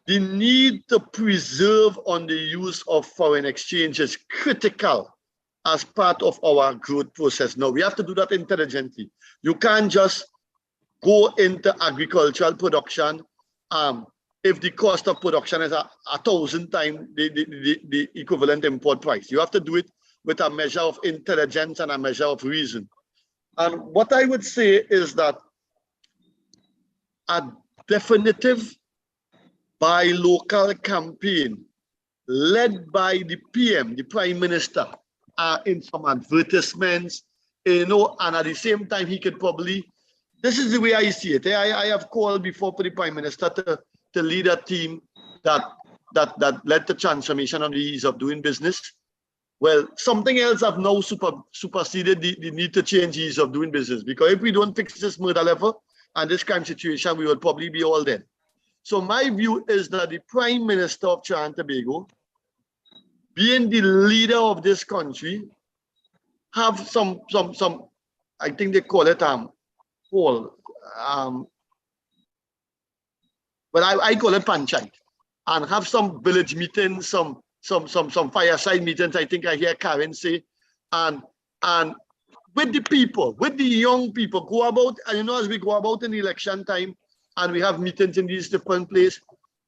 The need to preserve on the use of foreign exchange is critical as part of our growth process. Now, we have to do that intelligently. You can't just go into agricultural production if the cost of production is 1,000 times the equivalent import price. You have to do it with a measure of intelligence and a measure of reason. And what I would say is that a definitive buy local campaign led by the PM, the Prime Minister, in some advertisements, and at the same time he could probably, this is the way I see it. I have called before for the Prime Minister to lead a team that led the transformation on the ease of doing business. Well, something else have now superseded the need to change ease of doing business, because if we don't fix this murder level and this crime situation, we will probably be all dead. So my view is that the Prime Minister of Trinidad and Tobago, being the leader of this country, have some I think they call it well, I call it panchayat, and have some village meetings, some fireside meetings. I think I hear Karen say, and with the people, with the young people, go about, and as we go about in election time, and we have meetings in these different places,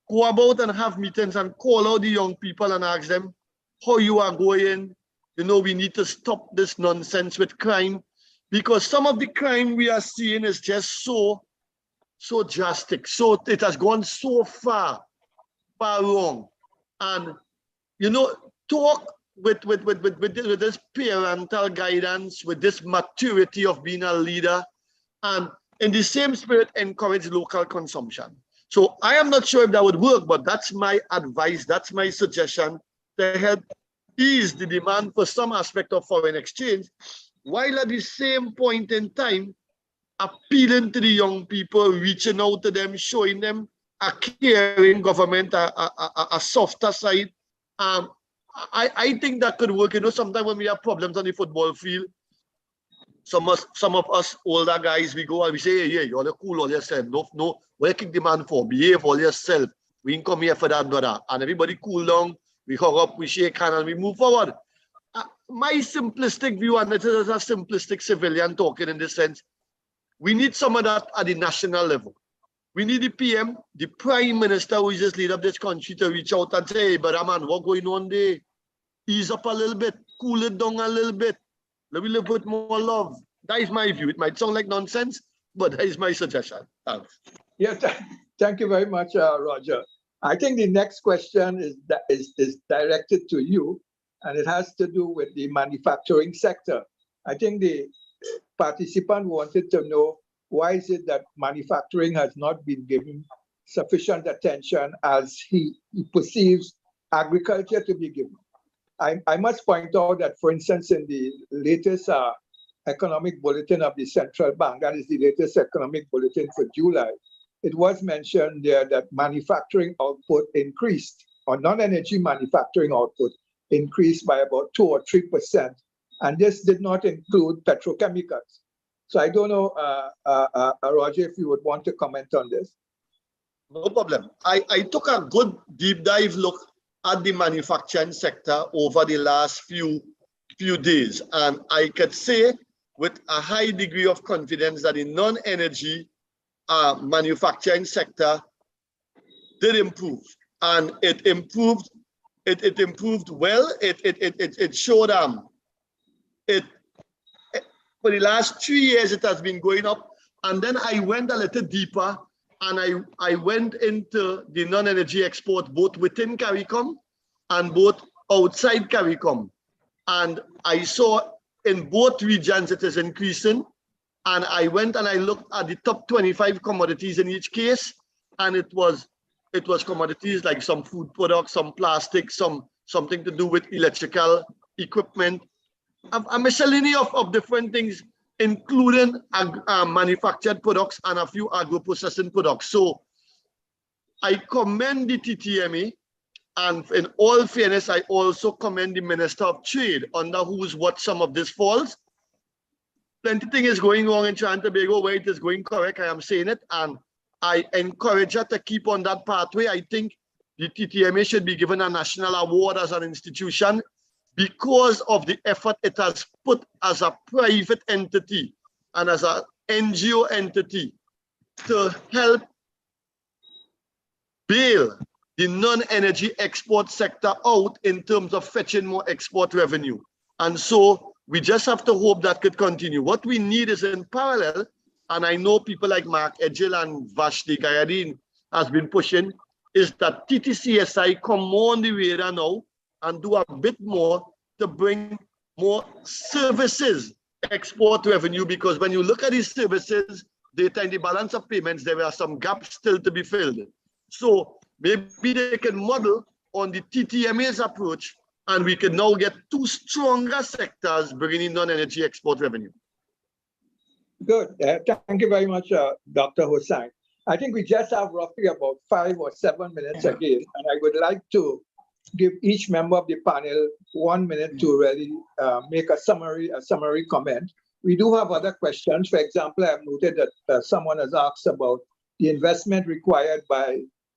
go about and have meetings and call out the young people and ask them how you are going. We need to stop this nonsense with crime, because some of the crime we are seeing is just so drastic. So it has gone so far wrong. And talk with this parental guidance, with this maturity of being a leader, and in the same spirit encourage local consumption. So I am not sure if that would work, but that's my advice, that's my suggestion, to help ease the demand for some aspect of foreign exchange, while at the same point in time appealing to the young people, reaching out to them, showing them a caring government, a softer side. I think that could work. Sometimes when we have problems on the football field, some of us older guys, we go and we say, hey, you're cool all yourself. No, where kick the man for? Behave all yourself. We didn't come here for that, brother. And everybody cool down, we hug up, we shake hands, and we move forward. My simplistic view, and it is a simplistic civilian talking in this sense, we need some of that at the national level. We need the PM, the Prime Minister who just lead up this country, to reach out and say, hey, brother man, what's going on there? Ease up a little bit, cool it down a little bit. Let me live with more love. That is my view. It might sound like nonsense, but that is my suggestion. Thanks. Yes, thank you very much, Roger. I think the next question is directed to you, and it has to do with the manufacturing sector. I think the participant wanted to know, why is it that manufacturing has not been given sufficient attention as he perceives agriculture to be given? I must point out that, for instance, in the latest economic bulletin of the central bank, that is the latest economic bulletin for July, it was mentioned there that manufacturing output increased, or non-energy manufacturing output increased by about 2 or 3%. And this did not include petrochemicals. So I don't know, Roger, if you would want to comment on this. No problem. I took a good deep dive look at the manufacturing sector over the last few days. And I could say with a high degree of confidence that the non-energy manufacturing sector did improve. And it improved, it improved well. It showed for the last 3 years, it has been going up. And then I went a little deeper and I went into the non-energy export, both within CARICOM and both outside CARICOM. And I saw in both regions it is increasing. And I went and I looked at the top 25 commodities in each case. And it was commodities like some food products, some plastic, something to do with electrical equipment, a miscellany of different things, including manufactured products and a few agro-processing products. So I commend the TTMA, and in all fairness, I also commend the Minister of Trade, under whose watch some of this falls. Plenty thing is going wrong in Trinidad and Tobago where it is going correct, I am saying it, and I encourage her to keep on that pathway. I think the TTMA should be given a national award as an institution because of the effort it has put as a private entity and as an NGO entity to help bail the non-energy export sector out in terms of fetching more export revenue. And so we just have to hope that could continue. What we need is in parallel, and I know people like Mark Edgell and Vashti Gayadeen has been pushing, is that TTCSI come on the radar now and do a bit more to bring more services export revenue, because when you look at these services data in the balance of payments, there are some gaps still to be filled. So maybe they can model on the TTMA's approach, and we can now get two stronger sectors bringing in non-energy export revenue. Good. Thank you very much, Dr. Hossain. I think we just have roughly about 5 or 7 minutes again, and I would like to give each member of the panel 1 minute to really make a summary comment. We do have other questions. For example, I've noted that someone has asked about the investment required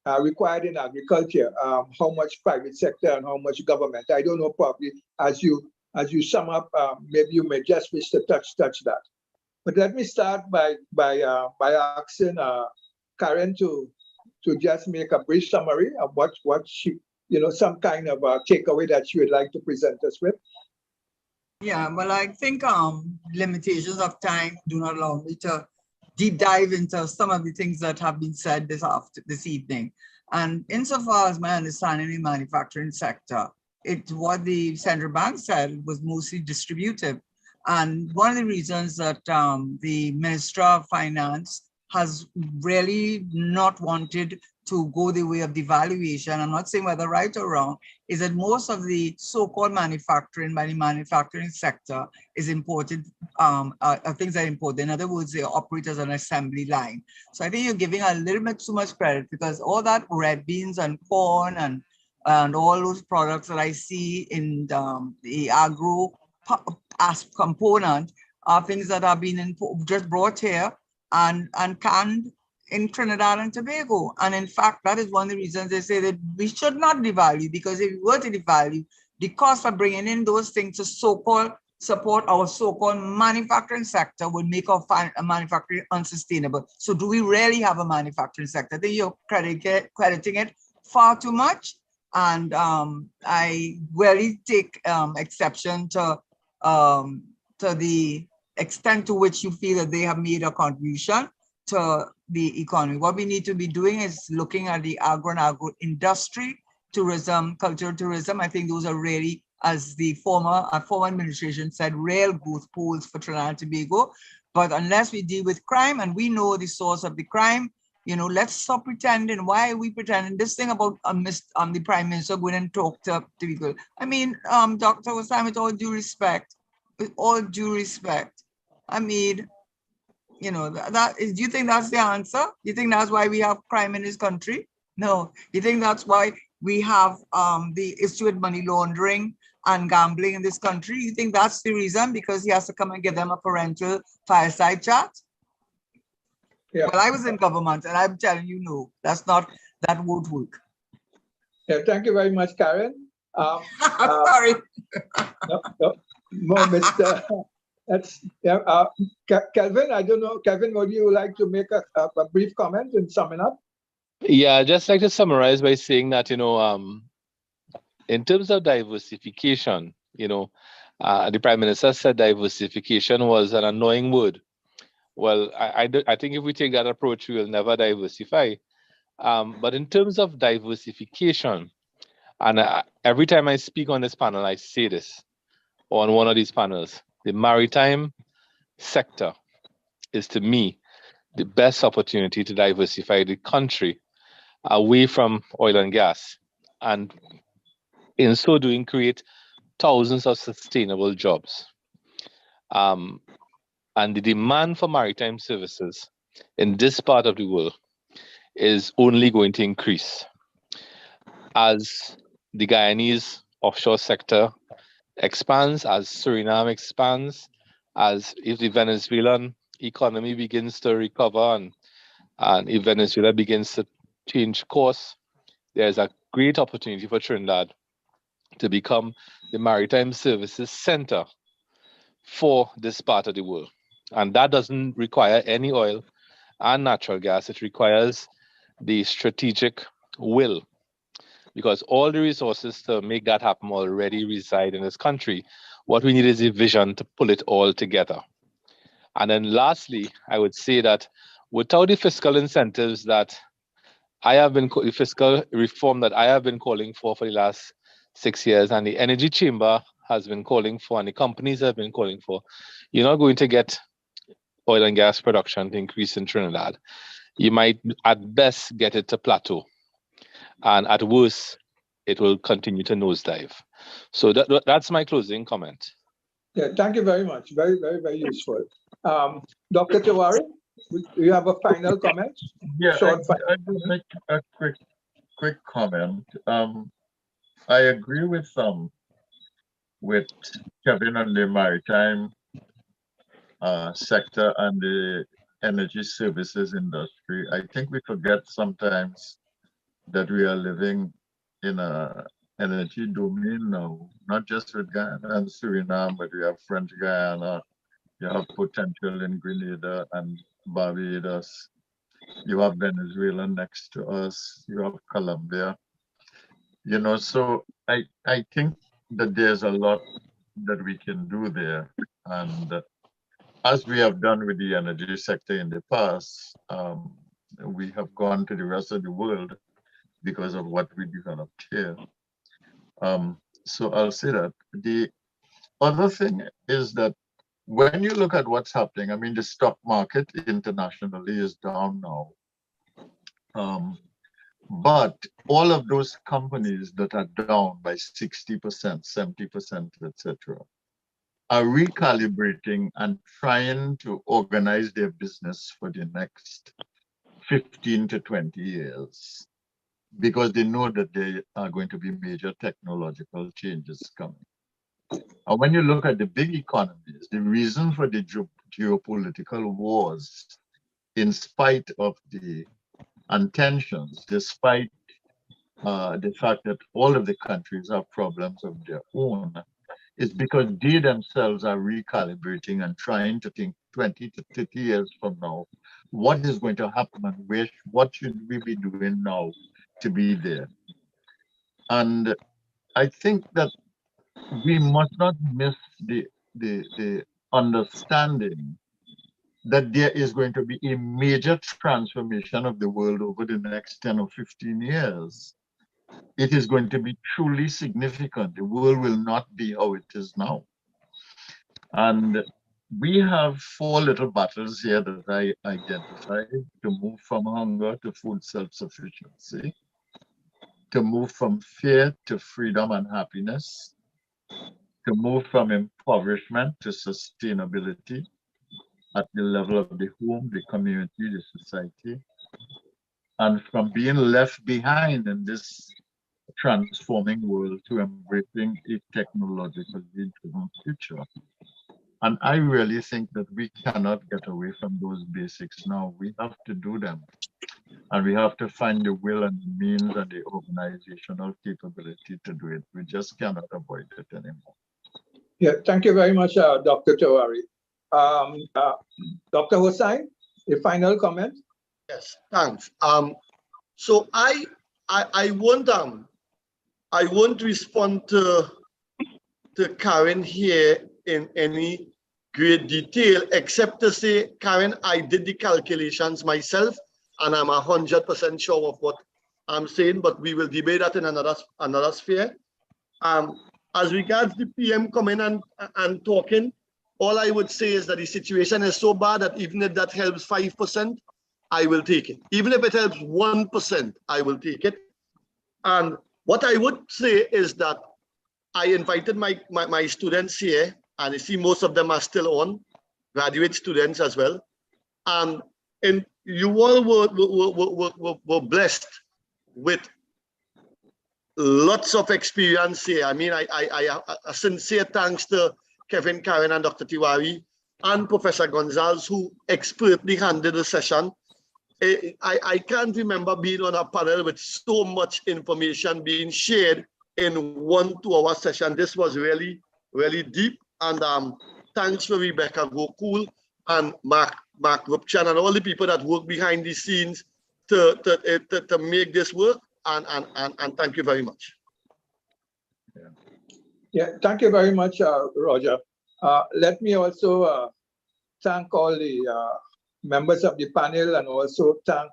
in agriculture, how much private sector and how much government. I don't know, probably as you sum up, maybe you may just wish to touch that. But let me start by asking Karen to just make a brief summary of what she, some kind of takeaway that she would like to present us with. Yeah, well, I think limitations of time do not allow me to deep dive into some of the things that have been said this evening. And insofar as my understanding of the manufacturing sector, what the central bank said was mostly distributive. And one of the reasons that the Minister of Finance has really not wanted to go the way of devaluation, I'm not saying whether right or wrong, is that most of the so-called manufacturing by the manufacturing sector is imported, things that are imported. In other words, they operate as an assembly line. So I think you're giving a little bit too much credit, because all that red beans and corn and all those products that I see in the agro component are things that have been just brought here and canned in Trinidad and Tobago. And in fact, that is one of the reasons they say that we should not devalue, because if we were to devalue, the cost of bringing in those things to so-called support our so-called manufacturing sector would make our manufacturing unsustainable. So do we really have a manufacturing sector? I think you're crediting it far too much. And I really take exception to the extent to which you feel that they have made a contribution to the economy. What we need to be doing is looking at the agro and agro industry, tourism, cultural tourism. I think those are really, as the former administration said, real growth poles for Trinidad and Tobago. But unless we deal with crime, and we know the source of the crime, let's stop pretending. Why are we pretending? This thing about the Prime Minister going and talk to people. I mean, Dr. Hossain, with all due respect, I mean, You know, do you think that's the answer? You think that's why we have crime in this country? No. You think that's why we have the issue with money laundering and gambling in this country? You think that's the reason? Because he has to come and give them a parental fireside chat? Yeah. Well, I was in government and I'm telling you, no, that won't work. Yeah, thank you very much, Karen. Sorry. No, Mr. That's Kelvin. I don't know, Kelvin, would you like to make a brief comment in summing up? Yeah, I'd just like to summarize by saying that, in terms of diversification, the Prime Minister said diversification was an annoying word. Well, I think if we take that approach, we will never diversify. But in terms of diversification, and every time I speak on this panel, I say this, on one of these panels, the maritime sector is, to me, the best opportunity to diversify the country away from oil and gas, and in so doing, create thousands of sustainable jobs. And the demand for maritime services in this part of the world is only going to increase as the Guyanese offshore sector expands, as Suriname expands, as if the Venezuelan economy begins to recover and if Venezuela begins to change course, there's a great opportunity for Trinidad to become the maritime services center for this part of the world. And that doesn't require any oil and natural gas. It requires the strategic will, because all the resources to make that happen already reside in this country. What we need is a vision to pull it all together. And then lastly, I would say that without the fiscal incentives that the fiscal reform that I have been calling for the last 6 years, and the Energy Chamber has been calling for, and the companies have been calling for, you're not going to get oil and gas production to increase in Trinidad. You might at best get it to plateau, and at worst, it will continue to nosedive. So that's my closing comment. Yeah, thank you very much. Very, very, very useful. Dr. Tiwari, you have a final comment? Yeah, I will make a quick comment. I agree with Kevin on the maritime sector and the energy services industry. I think we forget sometimes that we are living in a energy domain now, not just with Guyana and Suriname, but we have French Guyana, you have potential in Grenada and Barbados, you have Venezuela next to us, you have Colombia. So I think that there's a lot that we can do there. And as we have done with the energy sector in the past, we have gone to the rest of the world because of what we developed here. So I'll say that. The other thing is that when you look at what's happening, I mean, the stock market internationally is down now. But all of those companies that are down by 60%, 70%, etc., are recalibrating and trying to organize their business for the next 15 to 20 years, because they know that there are going to be major technological changes coming. And when you look at the big economies, the reason for the geopolitical wars, in spite of the tensions, despite the fact that all of the countries have problems of their own, is because they themselves are recalibrating and trying to think 20 to 30 years from now, what is going to happen and what should we be doing now to be there. And I think that we must not miss the understanding that there is going to be a major transformation of the world over the next 10 or 15 years. It is going to be truly significant. The world will not be how it is now. And we have 4 little battles here that I identified: to move from hunger to food self-sufficiency, to move from fear to freedom and happiness, to move from impoverishment to sustainability, at the level of the home, the community, the society, and from being left behind in this transforming world to embracing a technologically driven future. And I really think that we cannot get away from those basics now. We have to do them. And we have to find the will and the means and the organizational capability to do it. We just cannot avoid it anymore. Yeah, thank you very much, Dr. Tewari. Dr. Hossain, your final comment? Yes, thanks. So I won't respond to Karen here in any great detail, except to say, Karen, I did the calculations myself, and I'm 100% sure of what I'm saying, but we will debate that in another sphere. As regards the PM coming and talking, all I would say is that the situation is so bad that even if that helps 5%, I will take it. Even if it helps 1%, I will take it. And what I would say is that I invited my students here, and I see most of them are still on, graduate students as well. And you all were blessed with lots of experience here. I mean, a sincere thanks to Kevin, Karen, and Dr. Tewari, and Professor Gonzalez, who expertly handled the session. I can't remember being on a panel with so much information being shared in 1 2-hour session. This was really, really deep. And thanks for Rebecca Gookool and Mark Rupchan and all the people that work behind the scenes to make this work. And thank you very much. Yeah, thank you very much, Roger. Let me also thank all the members of the panel and also thank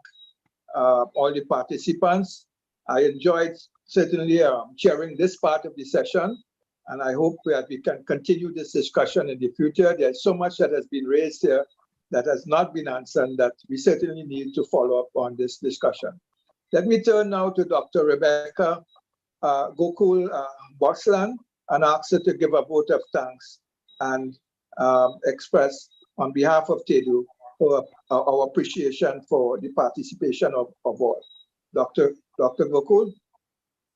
all the participants. I enjoyed certainly chairing this part of the session, and I hope that we can continue this discussion in the future. There's so much that has been raised here that has not been answered that we certainly need to follow up on this discussion. Let me turn now to Dr. Rebecca Gookool-Bosland and ask her to give a vote of thanks and express on behalf of TEDU our appreciation for the participation of all. Dr. Gookool.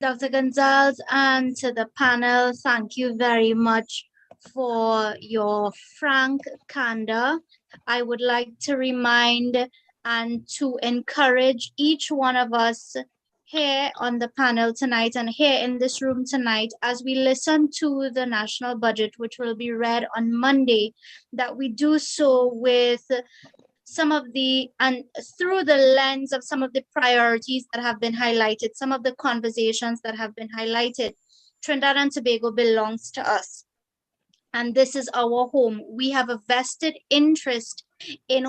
Dr. Gonzalez, and to the panel, thank you very much for your frank candor. I would like to remind and to encourage each one of us here on the panel tonight and here in this room tonight, as we listen to the national budget, which will be read on Monday, that we do so with some of the, and through the lens of some of the priorities that have been highlighted, some of the conversations that have been highlighted. Trinidad and Tobago belongs to us, and this is our home. We have a vested interest in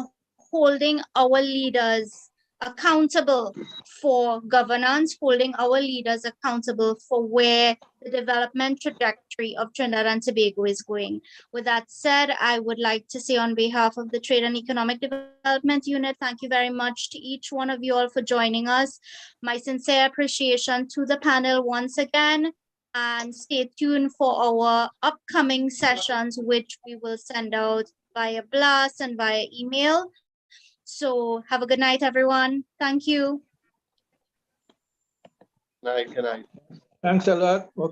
holding our leaders accountable for governance, holding our leaders accountable for where the development trajectory of Trinidad and Tobago is going. With that said, I would like to say on behalf of the Trade and Economic Development Unit, thank you very much to each one of you all for joining us. My sincere appreciation to the panel once again, and stay tuned for our upcoming sessions, which we will send out via blast and via email. So have a good night, everyone. Thank you. Good night. Thanks a lot.